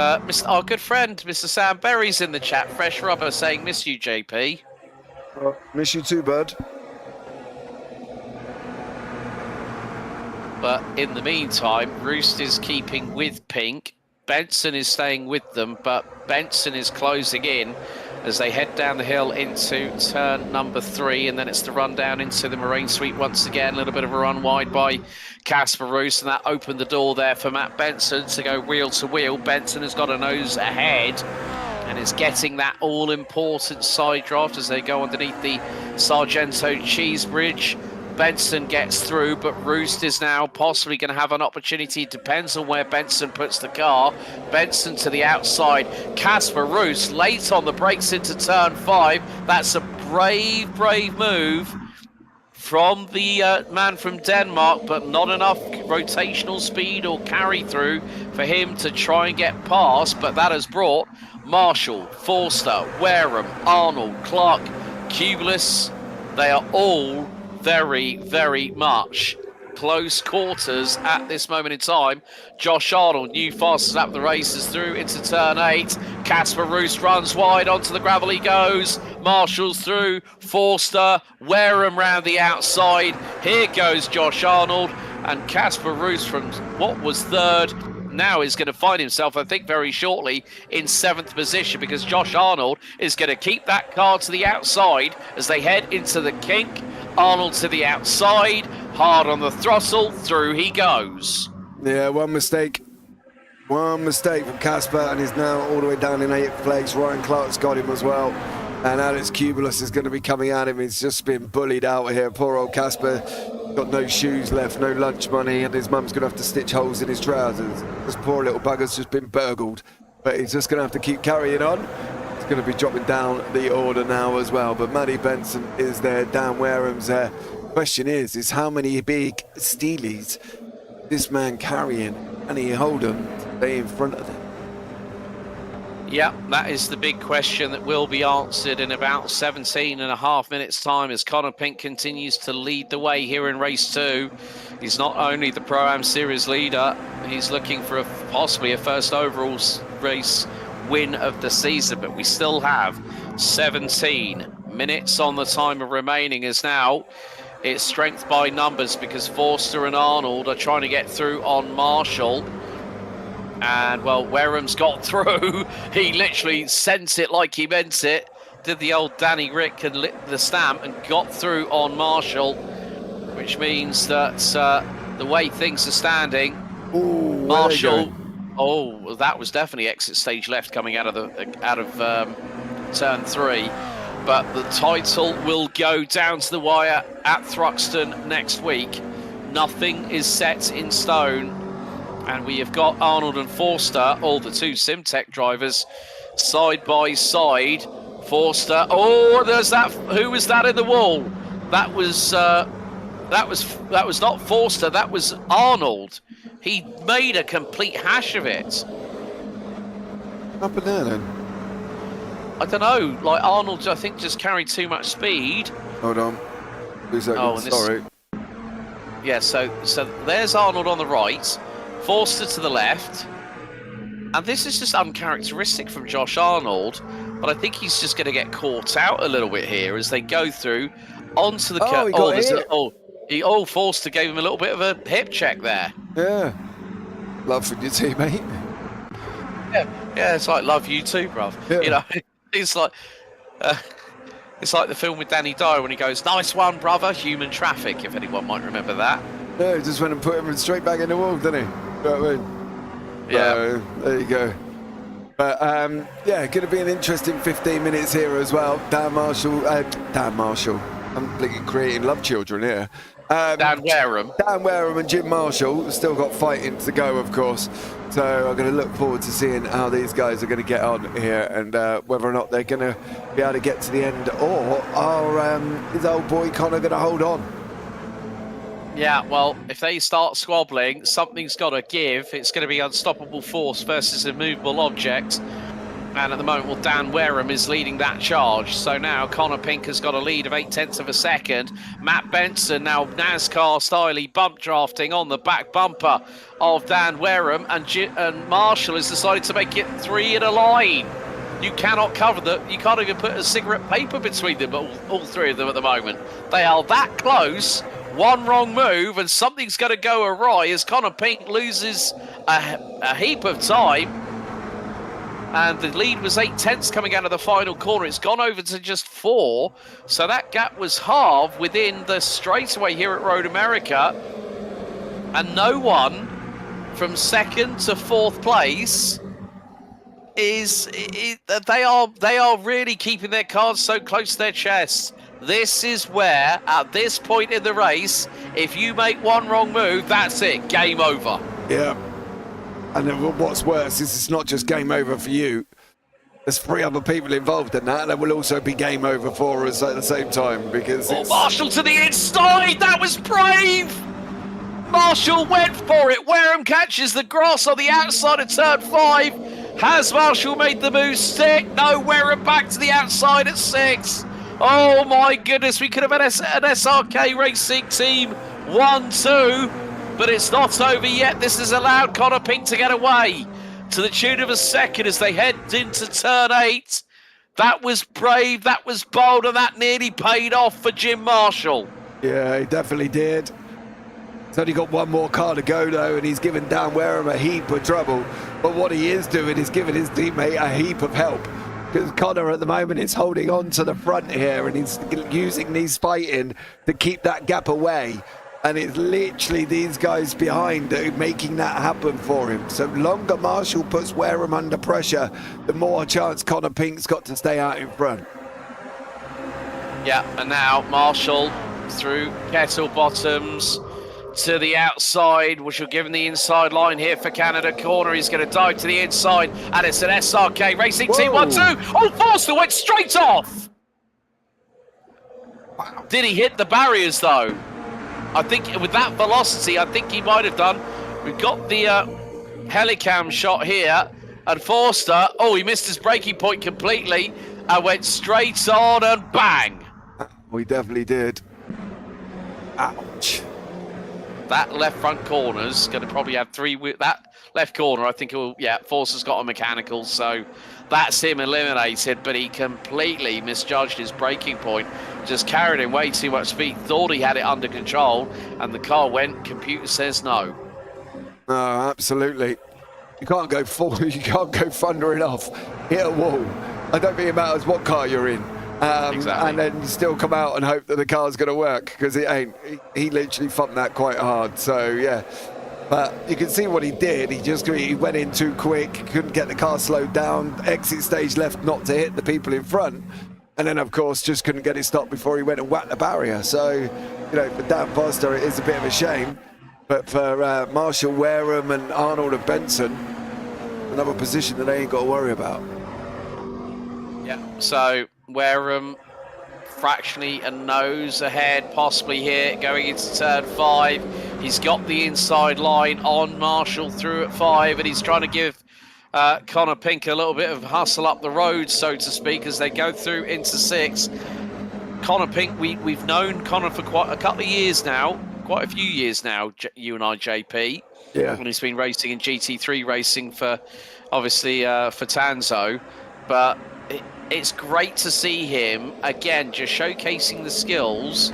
our good friend, Mr. Sam Berry's in the chat, Fresh Rubber, saying, miss you, JP. Miss you too, bud. But in the meantime, Roost is keeping with Pink. Benson is staying with them, but Benson is closing in as they head down the hill into turn number 3, and then it's the run down into the Marine Suite once again. A little bit of a run wide by Casper Roost, and that opened the door there for Matt Benson to go wheel to wheel. Benson has got a nose ahead and is getting that all-important side draft as they go underneath the Sargento Cheese Bridge. Benson gets through, but Roost is now possibly going to have an opportunity. It depends on where Benson puts the car. Benson to the outside. Casper Roost late on the brakes into turn 5. That's a brave, brave move from the man from Denmark, but not enough rotational speed or carry through for him to try and get past. But that has brought Marshall, Forster, Wareham, Arnold, Clark, Cubulus. They are all very, very much close quarters at this moment in time. Josh Arnold, new fastest lap of the race, is through into turn 8. Casper Roost runs wide onto the gravel. He goes. Marshall's through. Forster, Wareham round the outside. Here goes Josh Arnold, and Casper Roost from what was 3rd now is going to find himself, I think, very shortly in 7th position, because Josh Arnold is going to keep that car to the outside as they head into the kink. Arnold to the outside, hard on the throttle, through he goes. Yeah, one mistake from Casper, and he's now all the way down in 8th place. Ryan Clark's got him as well, and Alex Cubulus is going to be coming at him. He's just been bullied out here. Poor old Casper, got no shoes left, no lunch money, and his mum's going to have to stitch holes in his trousers. This poor little bugger's just been burgled, but he's just going to have to keep carrying on. Going to be dropping down the order now as well, but Matty Benson is there, Dan Wareham's there. Question is how many big Steelies this man carrying, and he hold them stay in front of them? Yeah, that is the big question that will be answered in about 17.5 minutes time as Connor Pink continues to lead the way here in race 2. He's not only the Pro-Am Series leader, he's looking for possibly a first overall race win of the season, but we still have 17 minutes on the timer remaining, as now it's strength by numbers because Forster and Arnold are trying to get through on Marshall, and well, Wareham's got through. He literally sent it like he meant it, did the old Danny Rick and lit the stamp and got through on Marshall, which means that the way things are standing, Ooh, Marshall. Oh, that was definitely exit stage left coming out of turn 3. But the title will go down to the wire at Thruxton next week. Nothing is set in stone. And we have got Arnold and Forster, all the 2 Simtech drivers, side by side. Forster, oh, there's that. Who was that in the wall? That was not Forster, that was Arnold. He made a complete hash of it. Up and down then? I don't know. Like, Arnold, I think, just carried too much speed. Hold on. 2 seconds. Sorry. Yeah, so there's Arnold on the right, Forster to the left. And this is just uncharacteristic from Josh Arnold, but I think he's just going to get caught out a little bit here as they go through onto the curve. Forster gave him a little bit of a hip check there. Yeah. Love for your teammate. Yeah, it's like love you too, bruv. Yeah. You know, it's like the film with Danny Dyer when he goes, "Nice one, brother." Human Traffic, if anyone might remember that. Yeah, he just went and put him straight back in the wall, didn't he? You know what I mean? Yeah. So, there you go. But yeah, going to be an interesting 15 minutes here as well. Dan Marshall. I'm blinking creating love children here. Dan Wareham. Dan Wareham and Jim Marshall still got fighting to go, of course. So I'm going to look forward to seeing how these guys are going to get on here and whether or not they're going to be able to get to the end, or are his old boy Connor going to hold on? Yeah, well, if they start squabbling, something's got to give. It's going to be unstoppable force versus immovable object. And at the moment, well, Dan Wareham is leading that charge. So now Connor Pink has got a lead of 0.8 of a second. Matt Benson now NASCAR style bump drafting on the back bumper of Dan Wareham. And Marshall has decided to make it 3 in a line. You cannot cover them. You can't even put a cigarette paper between them, all 3 of them at the moment. They are that close. One wrong move and something's going to go awry as Connor Pink loses a heap of time. And the lead was 0.8 coming out of the final corner. It's gone over to just 4. So that gap was halved within the straightaway here at Road America. And no one from 2nd to 4th place they are really keeping their cards so close to their chest. This is where, at this point in the race, if you make one wrong move, that's it, game over. Yeah. And then what's worse is it's not just game over for you. There's 3 other people involved in that, and it will also be game over for us at the same time, because Marshall to the inside, that was brave! Marshall went for it. Wareham catches the grass on the outside of turn 5. Has Marshall made the move stick? No, Wareham back to the outside at 6. Oh my goodness, we could have had an SRK Racing Team 1-2, but it's not over yet. This has allowed Connor Pink to get away to the tune of a second as they head into turn 8. That was brave, that was bold, and that nearly paid off for Jim Marshall. Yeah, he definitely did. He's only got one more car to go, though, and he's given Dan Wareham a heap of trouble. But what he is doing is giving his teammate a heap of help. Because Connor at the moment is holding on to the front here, and he's using these fighting to keep that gap away. And it's literally these guys behind that are making that happen for him. So longer Marshall puts Wareham under pressure, the more chance Connor Pink's got to stay out in front. Yeah, and now Marshall through Kettle Bottoms to the outside, which will give him the inside line here for Canada Corner. He's going to dive to the inside, and it's an SRK Racing Team 1-2. Oh, Forster went straight off. Wow. Did he hit the barriers, though? I think with that velocity, I think he might have done. We've got the helicam shot here, and Forster, oh, he missed his braking point completely and went straight on and bang. We definitely did. Ouch. That left front corner's going to probably have 3. That left corner, I think, Forster's got a mechanical, so that's him eliminated, but he completely misjudged his braking point, just carried him way too much speed, thought he had it under control, and the car went, computer says no. No, absolutely. You can't go you can't go thundering off, hit a wall. I don't think it matters what car you're in. Exactly. And then still come out and hope that the car's going to work, because it ain't. He literally thumped that quite hard. So, yeah. But you can see what he did. He went in too quick, couldn't get the car slowed down, exit stage left not to hit the people in front. And then, of course, just couldn't get it stopped before he went and whacked the barrier. So, you know, for Dan Foster, it is a bit of a shame. But for Marshall, Wareham and Arnold and Benson, another position that they ain't got to worry about. Yeah, so Wareham fractionally a nose ahead, possibly here, going into turn 5. He's got the inside line on Marshall through at 5, and he's trying to give Connor Pink a little bit of hustle up the road, so to speak, as they go through into 6. Connor Pink, we've known Connor for quite a couple of years now, quite a few years now, you and I, JP. Yeah. And he's been racing in GT3 racing for, obviously, for Tanso. But it's great to see him, again, just showcasing the skills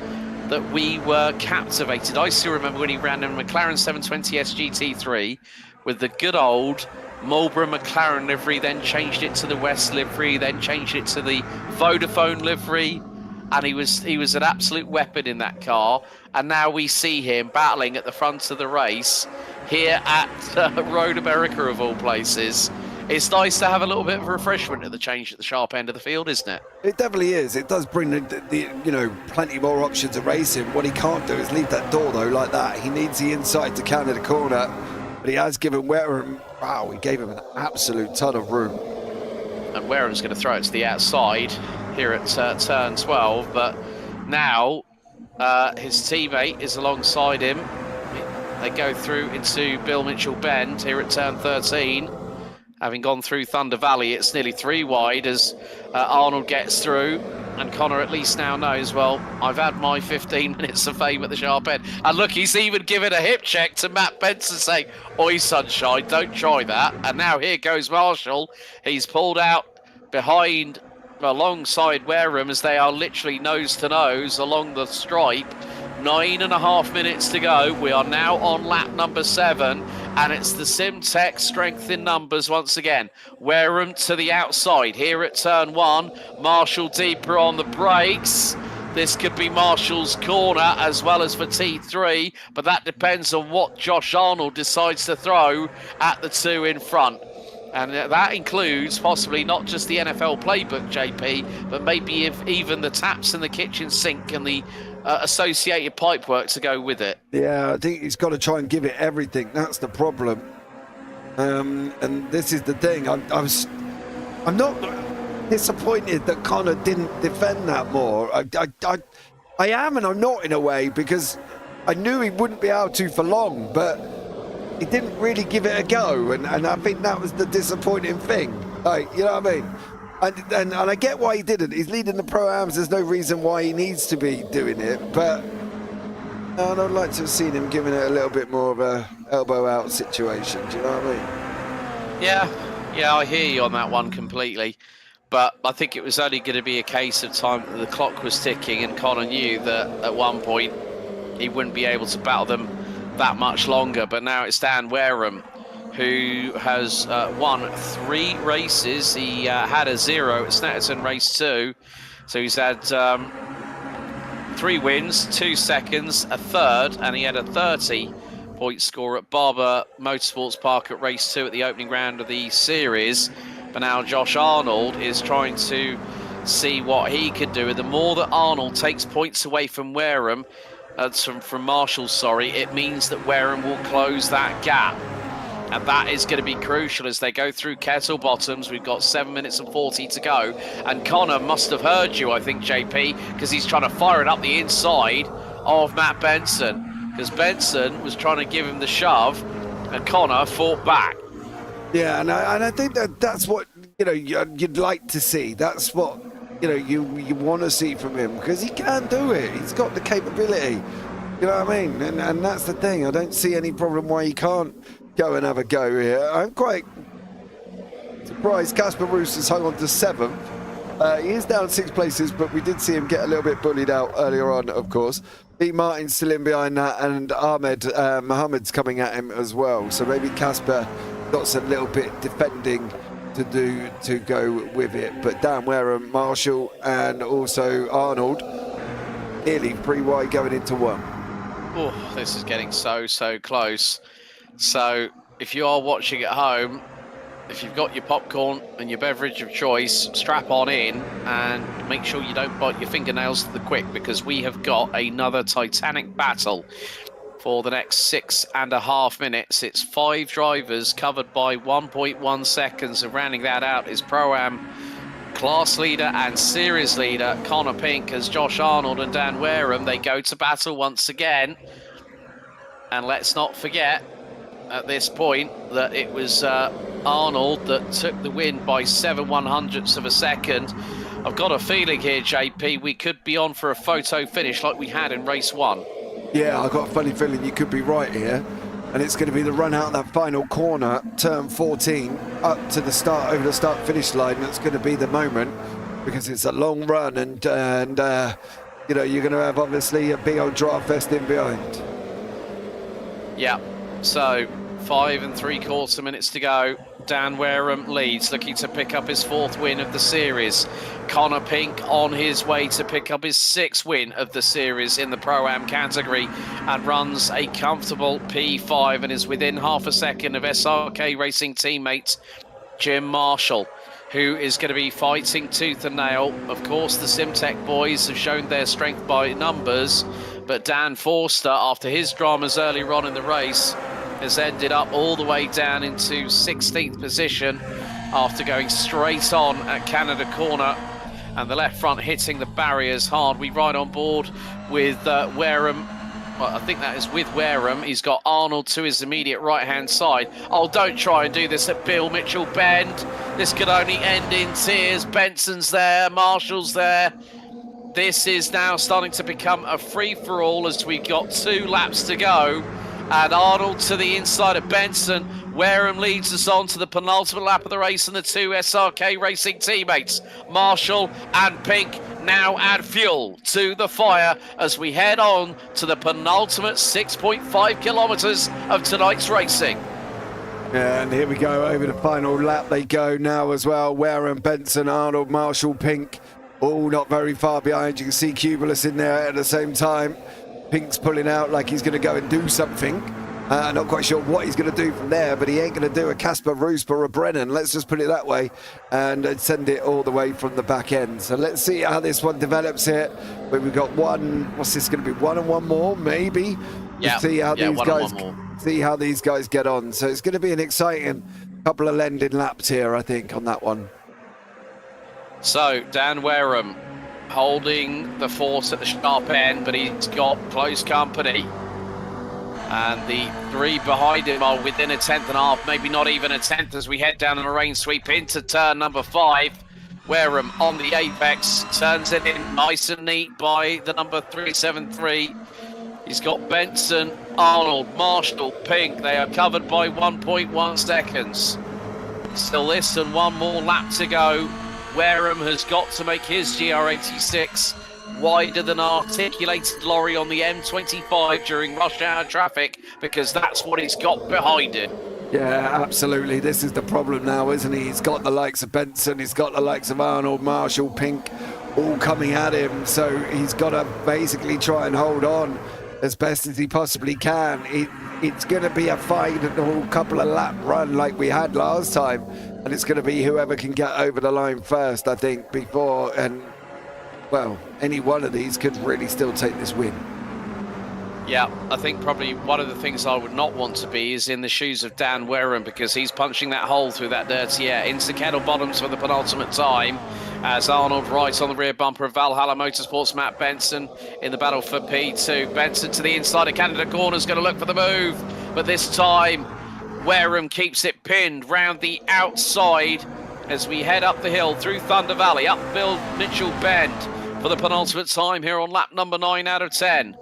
that we were captivated. I still remember when he ran in a McLaren 720S GT3 with the good old Marlboro McLaren livery, then changed it to the West livery, then changed it to the Vodafone livery. and he was an absolute weapon in that car. And now we see him battling at the front of the race here at Road America, of all places. It's nice to have a little bit of refreshment at the change at the sharp end of the field, isn't it? It definitely is. It does bring the plenty more options of racing. What he can't do is leave that door though like that. He needs the inside to counter the corner, but he has given Wareham. Wow, he gave him an absolute ton of room. And Wareham's going to throw it to the outside here at turn 12, but now his teammate is alongside him. They go through into Bill Mitchell Bend here at turn 13. Having gone through Thunder Valley, it's nearly 3 wide as Arnold gets through. And Connor at least now knows, well, I've had my 15 minutes of fame at the sharp end. And look, he's even given a hip check to Matt Benson saying, oi, sunshine, don't try that. And now here goes Marshall. He's pulled out behind, alongside Wareham as they are literally nose to nose along the stripe. 9.5 minutes to go. We are now on lap number 7, and it's the Simtech strength in numbers once again. Wareham to the outside here at turn 1. Marshall deeper on the brakes. This could be Marshall's corner as well as for T3, but that depends on what Josh Arnold decides to throw at the 2 in front. And that includes possibly not just the NFL playbook, JP, but maybe if even the taps in the kitchen sink and the associated pipework to go with it. Yeah, I think he's got to try and give it everything. That's the problem. And this is the thing. I'm not disappointed that Connor didn't defend that more. I am and I'm not in a way, because I knew he wouldn't be able to for long, but he didn't really give it a go, and I think that was the disappointing thing. Like, you know what I mean? And I get why he didn't. He's leading the Pro-Ams. There's no reason why he needs to be doing it. But I'd like to have seen him giving it a little bit more of a elbow out situation. Do you know what I mean? Yeah, I hear you on that one completely. But I think it was only going to be a case of time that the clock was ticking, and Connor knew that at one point he wouldn't be able to battle them that much longer. But now it's Dan Wareham, who has won 3 races. He had a 0 at Snetterton race 2. So he's had 3 wins, 2 seconds, a third, and he had a 30-point score at Barber Motorsports Park at race 2 at the opening round of the series. But now Josh Arnold is trying to see what he can do. And the more that Arnold takes points away from Wareham, from Marshall, it means that Wareham will close that gap. And that is going to be crucial as they go through Kettle Bottoms. We've got 7 minutes and 40 to go. And Connor must have heard you, I think, JP, because he's trying to fire it up the inside of Matt Benson. Because Benson was trying to give him the shove, and Connor fought back. Yeah, and I think that's what you'd like to see. That's what you want to see from him, because he can do it. He's got the capability. You know what I mean? And that's the thing. I don't see any problem why he can't go and have a go here. I'm quite surprised Casper Roos has hung on to 7th. He is down 6 places, but we did see him get a little bit bullied out earlier on, of course. Lee Martin's still in behind that, and Ahmed Mohammed's coming at him as well. So maybe Casper got a little bit defending to do to go with it. But Dan Wareham, Marshall, and also Arnold nearly 3 wide going into 1. Oh, this is getting so close. So if you are watching at home, if you've got your popcorn and your beverage of choice, strap on in and make sure you don't bite your fingernails to the quick, because we have got another titanic battle for the next 6.5 minutes. It's 5 drivers covered by 1.1 seconds, and rounding that out is Pro-Am class leader and series leader Connor Pink, as Josh Arnold and Dan Wareham, they go to battle once again. And let's not forget at this point that it was Arnold that took the win by 7/100ths of a second. I've got a feeling here, JP, we could be on for a photo finish like we had in race 1. Yeah, I've got a funny feeling you could be right here. And it's going to be the run out that final corner, turn 14, up to the start, over the start-finish line. That's going to be the moment, because it's a long run, and you're going to have obviously a big old draft fest in behind. Yeah, so 5 3/4 minutes to go. Dan Wareham leads, looking to pick up his 4th win of the series. Connor Pink on his way to pick up his 6th win of the series in the Pro-Am category and runs a comfortable P5 and is within half a second of SRK Racing teammate Jim Marshall, who is going to be fighting tooth and nail. Of course, the Simtech boys have shown their strength by numbers, but Dan Forster, after his dramas earlier on in the race, has ended up all the way down into 16th position after going straight on at Canada Corner and the left front hitting the barriers hard. We ride on board with Wareham. Well, I think that is with Wareham. He's got Arnold to his immediate right-hand side. Oh, don't try and do this at Bill Mitchell Bend. This could only end in tears. Benson's there, Marshall's there. This is now starting to become a free-for-all as we've got 2 laps to go. And Arnold to the inside of Benson. Wareham leads us on to the penultimate lap of the race and the 2 SRK Racing teammates. Marshall and Pink now add fuel to the fire as we head on to the penultimate 6.5 kilometres of tonight's racing. Yeah, and here we go, over the final lap they go now as well. Wareham, Benson, Arnold, Marshall, Pink, all not very far behind. You can see Cubulus in there at the same time. Pink's pulling out like he's going to go and do something. Not quite sure what he's going to do from there, but he ain't going to do a Casper Roosp or a Brennan, let's just put it that way, and send it all the way from the back end. So let's see how this one develops here. We've got one, what's this going to be, 1 and 1 more, maybe? Yeah, see how these guys get on. So it's going to be an exciting couple of lending laps here, I think, on that one. So, Dan Wareham holding the force at the sharp end, but he's got close company. And the 3 behind him are within a 10th and a half, maybe not even a 10th as we head down on a rain sweep into turn number 5. Wareham on the apex, turns it in nice and neat by the number 373. He's got Benson, Arnold, Marshall, Pink. They are covered by 1.1 seconds. Still this and 1 more lap to go. Wareham has got to make his GR86 wider than articulated lorry on the M25 during rush hour traffic, because that's what he's got behind it. Yeah, absolutely. This is the problem now, isn't he? He's got the likes of Benson, he's got the likes of Arnold, Marshall, Pink, all coming at him. So he's got to basically try and hold on as best as he possibly can. It's going to be a final couple of lap run like we had last time. And it's going to be whoever can get over the line first, I think, before, and, well, any one of these could really still take this win. Yeah, I think probably one of the things I would not want to be is in the shoes of Dan Wareham, because he's punching that hole through that dirty air. Into kettle bottoms for the penultimate time, as Arnold right on the rear bumper of Valhalla Motorsports' Matt Benson in the battle for P2. Benson to the inside of Canada Corner is going to look for the move, but this time Wareham keeps it pinned round the outside as we head up the hill through Thunder Valley, up Bill Mitchell Bend for the penultimate time here on lap number 9 out of 10.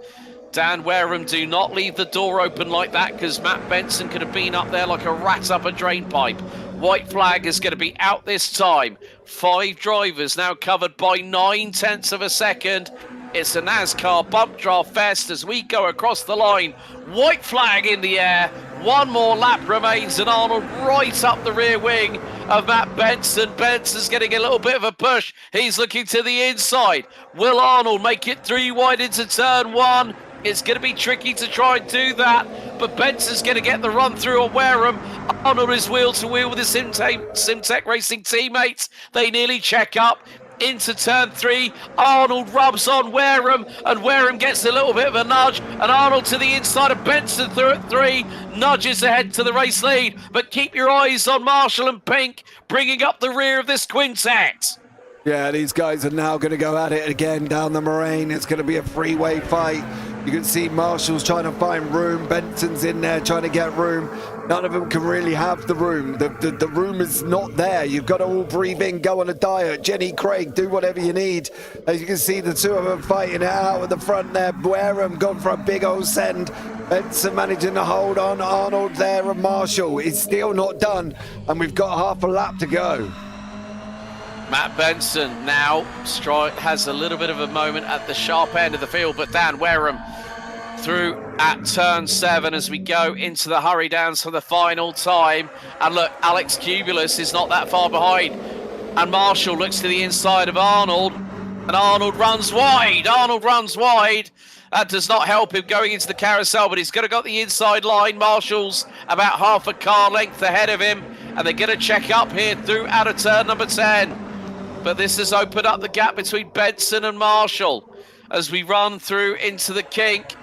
Dan Wareham, do not leave the door open like that, because Matt Benson could have been up there like a rat up a drain pipe. White flag is going to be out this time. 5 drivers now covered by 9/10 of a second. It's a NASCAR bump draft fest as we go across the line. White flag in the air. 1 more lap remains, and Arnold right up the rear wing of Matt Benson. Benson's getting a little bit of a push. He's looking to the inside. Will Arnold make it 3 wide into turn 1? It's going to be tricky to try and do that, but Benson's going to get the run through on Wareham. Arnold is wheel to wheel with his Simtech Racing teammates. They nearly check up. Into turn 3, Arnold rubs on Wareham, and Wareham gets a little bit of a nudge, and Arnold to the inside of Benson through at 3, nudges ahead to the race lead, but keep your eyes on Marshall and Pink, bringing up the rear of this quintet. Yeah, these guys are now going to go at it again down the moraine. It's going to be a freeway fight. You can see Marshall's trying to find room. Benson's in there trying to get room. None of them can really have the room. The room is not there. You've got to all breathe in, go on a diet. Jenny Craig, do whatever you need. As you can see, the 2 of them fighting it out at the front there. Wareham gone for a big old send. Benson managing to hold on. Arnold there, and Marshall is still not done. And we've got half a lap to go. Matt Benson now has a little bit of a moment at the sharp end of the field, but Dan Wareham through at turn 7 as we go into the hurry downs for the final time. And look, Alex Cubulus is not that far behind. And Marshall looks to the inside of Arnold. And Arnold runs wide. Arnold runs wide. That does not help him going into the carousel, but he's going to got the inside line. Marshall's about half a car length ahead of him. And they're going to check up here through out of turn number 10. But this has opened up the gap between Benson and Marshall as we run through into the kink.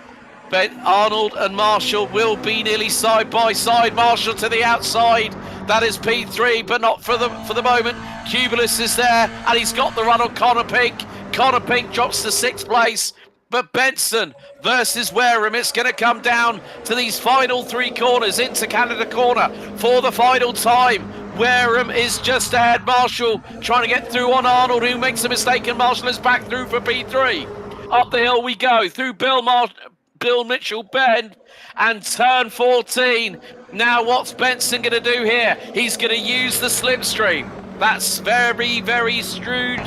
But Arnold and Marshall will be nearly side by side. Marshall to the outside. That is P3, but not for the moment. Cubulus is there, and he's got the run on Connor Pink. Connor Pink drops to 6th place. But Benson versus Wareham, it's going to come down to these final 3 corners into Canada Corner for the final time. Wareham is just ahead. Marshall trying to get through on Arnold, who makes a mistake, and Marshall is back through for P3. Up the hill we go through Bill Mitchell Bend and turn 14. Now what's Benson going to do here? He's going to use the slipstream. That's very, very shrewd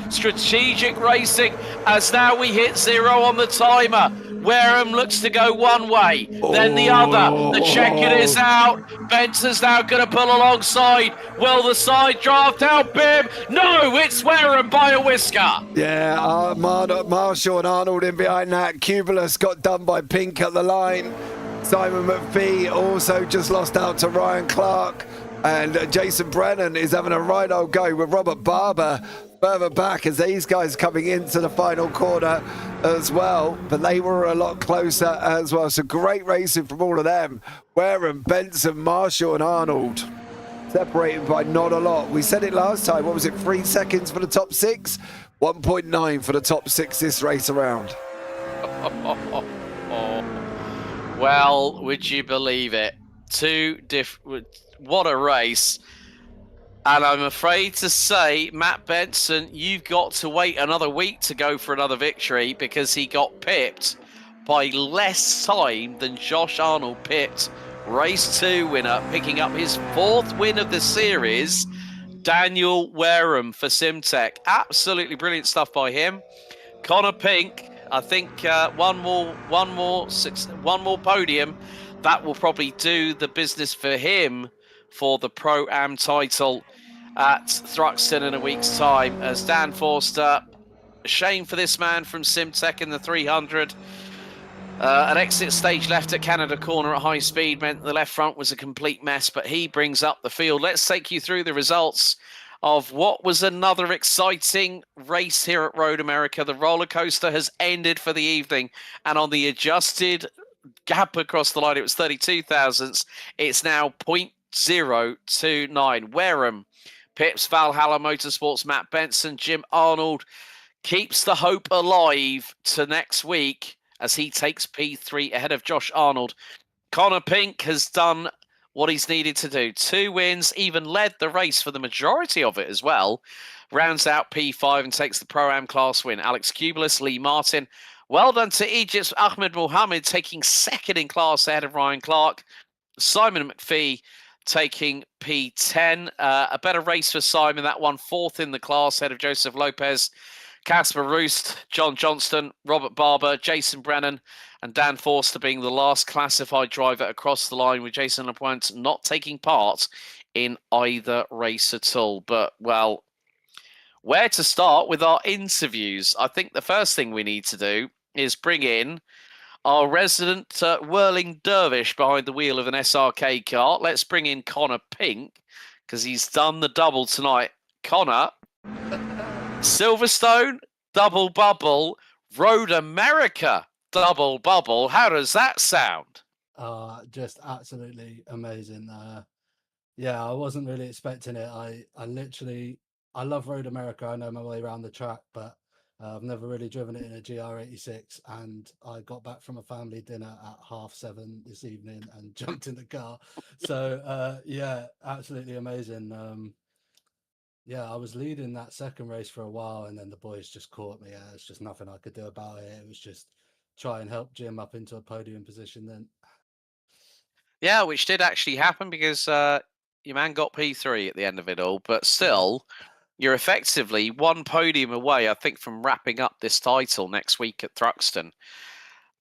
strategic racing as now we hit 0 on the timer. Wareham looks to go one way, then the other. The checker is out. Benson's now going to pull alongside. Will the side draft help him? No, it's Wareham by a whisker. Yeah, Marshall and Arnold in behind that. Cubulus got done by Pink at the line. Simon McPhee also just lost out to Ryan Clark. And Jason Brennan is having a right old go with Robert Barber further back as these guys coming into the final corner as well. But they were a lot closer as well. So great racing from all of them. Wareham, Benson, Marshall and Arnold separated by not a lot. We said it last time. What was it? 3 seconds for the top 6? 1.9 for the top 6 this race around. Well, would you believe it? What a race. And I'm afraid to say, Matt Benson, you've got to wait another week to go for another victory because he got pipped by less time than Josh Arnold pipped race 2 winner, picking up his 4th win of the series, Daniel Wareham for Simtech. Absolutely brilliant stuff by him. Connor Pink, I think one more podium. That will probably do the business for him for the Pro-Am title at Thruxton in a week's time. As Dan Forster, a shame for this man from Simtech in the 300. An exit stage left at Canada Corner at high speed meant the left front was a complete mess, but he brings up the field. Let's take you through the results of what was another exciting race here at Road America. The roller coaster has ended for the evening, and on the adjusted gap across the line, it was 32 thousandths. It's now 0.029. Wareham, Pips, Valhalla Motorsports, Matt Benson, Jim Arnold keeps the hope alive to next week as he takes P3 ahead of Josh Arnold. Connor Pink has done what he's needed to do. 2 wins, even led the race for the majority of it as well. Rounds out P5 and takes the Pro-Am class win. Alex Cubulus, Lee Martin. Well done to Egypt's Ahmed Mohammed, taking 2nd in class ahead of Ryan Clark. Simon McPhee taking P10. A better race for Simon. That one 4th in the class ahead of Joseph Lopez. Casper Roost, John Johnston, Robert Barber, Jason Brennan, and Dan Forster being the last classified driver across the line, with Jason Lapointe not taking part in either race at all. But, well, where to start with our interviews? I think the first thing we need to do is bring in our resident whirling dervish behind the wheel of an SRK car. Let's bring in Connor Pink, because he's done the double tonight. Connor, Silverstone, double bubble, Road America, double bubble. How does that sound? Just absolutely amazing. Yeah, I wasn't really expecting it. I love Road America. I know my way around the track, but I've never really driven it in a GR86, and I got back from a family dinner at 7:30 this evening and jumped in the car. So yeah, absolutely amazing. Yeah, I was leading that second race for a while, and then the boys just caught me. It's just nothing I could do about it. It was just try and help Jim up into a podium position then. Yeah, which did actually happen because your man got P3 at the end of it all, but still, you're effectively one podium away, I think, from wrapping up this title next week at Thruxton.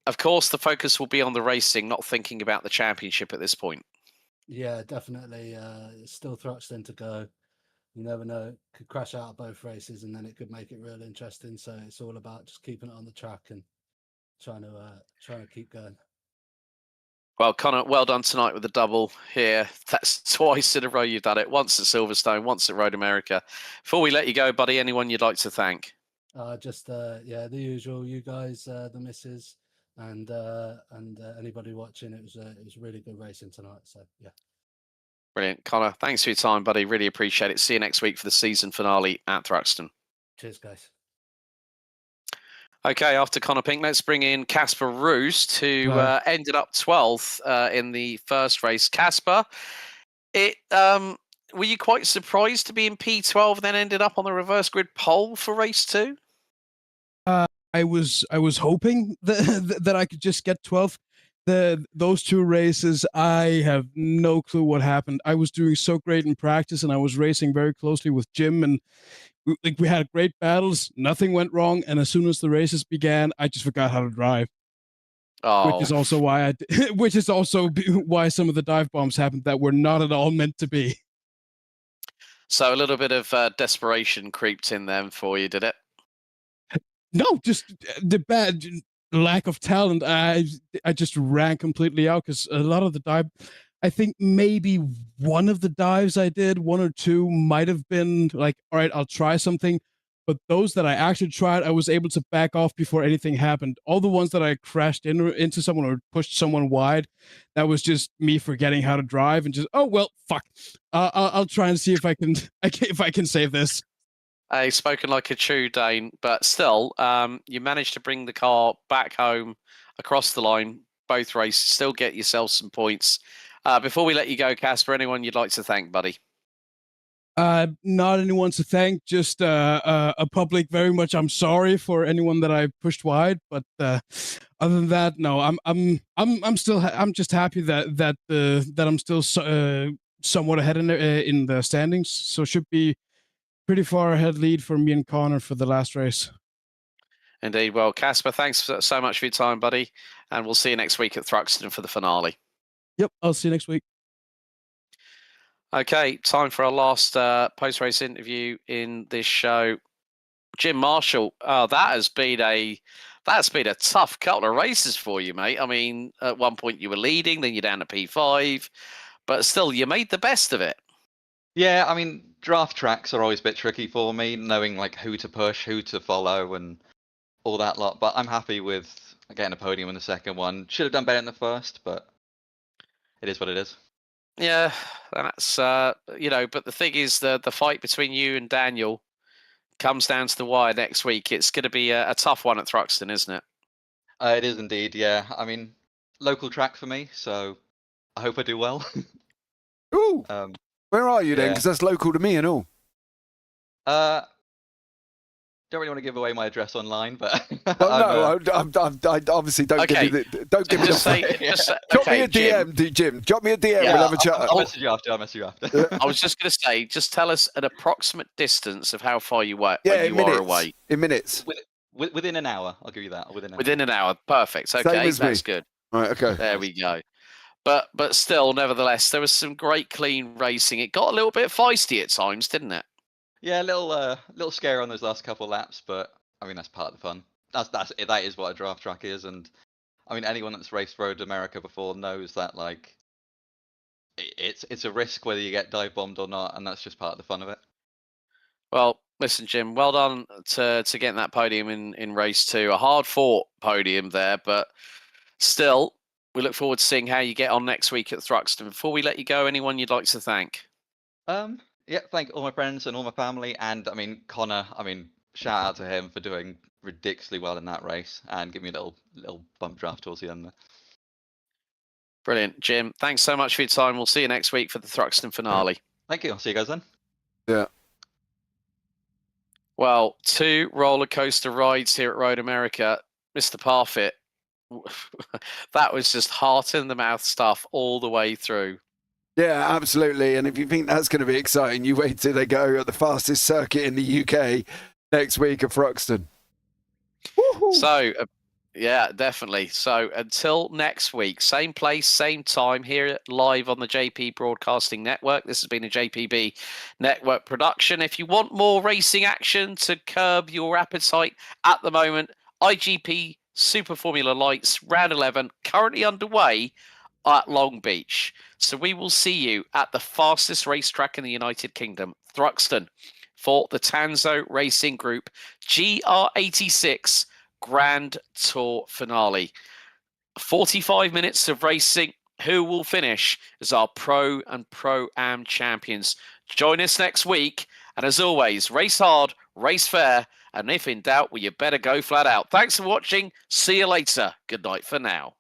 of course, the focus will be on the racing, not thinking about the championship at this point. Yeah, definitely. It's still Thruxton to go. You never know. Could crash out of both races, and then it could make it real interesting. So it's all about just keeping it on the track and trying to keep going. Well, Connor, well done tonight with the double here. That's twice in a row you've done it. Once at Silverstone, once at Road America. Before we let you go, buddy, anyone you'd like to thank? The usual, you guys, the missus, and anybody watching. It was really good racing tonight. So yeah. Brilliant. Connor, thanks for your time, buddy. Really appreciate it. See you next week for the season finale at Thruxton. Cheers, guys. Okay, after Connor Pink, let's bring in Casper Roos, who ended up 12th in the first race. Casper, were you quite surprised to be in P12 and then ended up on the reverse grid pole for race 2? I was hoping that I could just get 12th. Those 2 races, I have no clue what happened. I was doing so great in practice, and I was racing very closely with Jim, and we had great battles. Nothing went wrong, and as soon as the races began, I just forgot how to drive. Oh. Which is also why why some of the dive bombs happened that were not at all meant to be. So a little bit of desperation creeped in then for you, did it? No, just the bad lack of talent. I just ran completely out because a lot of the dive, I think maybe one of the dives I did, 1 or 2, might have been like, all right, I'll try something. But those that I actually tried, I was able to back off before anything happened. All the ones that I crashed into someone or pushed someone wide, that was just me forgetting how to drive and just, oh well, fuck. I'll try and see if I can save this. Spoken like a true Dane, but still, you managed to bring the car back home across the line, both races, still get yourself some points. Before we let you go, Casper, anyone you'd like to thank, buddy? Not anyone to thank, just a public very much I'm sorry for anyone that I pushed wide, but other than that, no, I'm just happy that I'm still somewhat ahead in the standings, so should be pretty far ahead lead for me and Connor for the last race. Indeed. Well, Casper, thanks so much for your time, buddy, and we'll see you next week at Thruxton for the finale. Yep, I'll see you next week. Okay, time for our last post-race interview in this show. Jim Marshall, that's been a tough couple of races for you, mate. I mean, at one point you were leading, then you're down to P5, but still, you made the best of it. Yeah, I mean, draft tracks are always a bit tricky for me, knowing like who to push, who to follow, and all that lot. But I'm happy with getting a podium in the second one. Should have done better in the first, but it is what it is. Yeah, that's but the thing is, the fight between you and Daniel comes down to the wire next week. It's going to be a tough one at Thruxton, isn't it? It is indeed, yeah. I mean, local track for me, so I hope I do well. Ooh. Where are you then? Because that's local to me and all. Don't really want to give away my address online, but well, I obviously don't okay. give you the. Don't give me the. Drop me a DM, Jim. Drop me a DM. Yeah, we'll have a chat. I'll message you after. I was just going to say, just tell us an approximate distance of how far you are away. In minutes. Within an hour, I'll give you that. Within an hour, perfect. Okay, that's good. Right, okay. There we go. But still, nevertheless, there was some great clean racing. It got a little bit feisty at times, didn't it? Yeah, a little scare on those last couple of laps, but I mean that's part of the fun. That is what a draft track is, and I mean anyone that's raced Road America before knows that like it's a risk whether you get dive bombed or not, and that's just part of the fun of it. Well, listen, Jim, well done to getting that podium in race 2. A hard fought podium there, but still, we look forward to seeing how you get on next week at Thruxton. Before we let you go, anyone you'd like to thank? Yeah, thank all my friends and all my family, and I mean Connor. I mean, shout out to him for doing ridiculously well in that race and give me a little bump draft towards the end there. Brilliant, Jim. Thanks so much for your time. We'll see you next week for the Thruxton finale. Thank you. I'll see you guys then. Yeah. Well, 2 roller coaster rides here at Road America, Mr. Parfitt. That was just heart in the mouth stuff all the way through. Yeah, absolutely. And if you think that's going to be exciting, you wait till they go at the fastest circuit in the UK next week at Thruxton. So, Yeah, definitely. So until next week, same place, same time here live on the JP Broadcasting Network. This has been a JPB Network production. If you want more racing action to curb your appetite at the moment, IGP Super Formula Lights Round 11 currently underway at Long Beach. So we will see you at the fastest racetrack in the United Kingdom, Thruxton, for the Tanso Racing Group GR86 Grand Tour finale. 45 minutes of racing. Who will finish as our Pro and Pro-Am champions? Join us next week. And as always, race hard, race fair, and if in doubt, well, you better go flat out. Thanks for watching. See you later. Good night for now.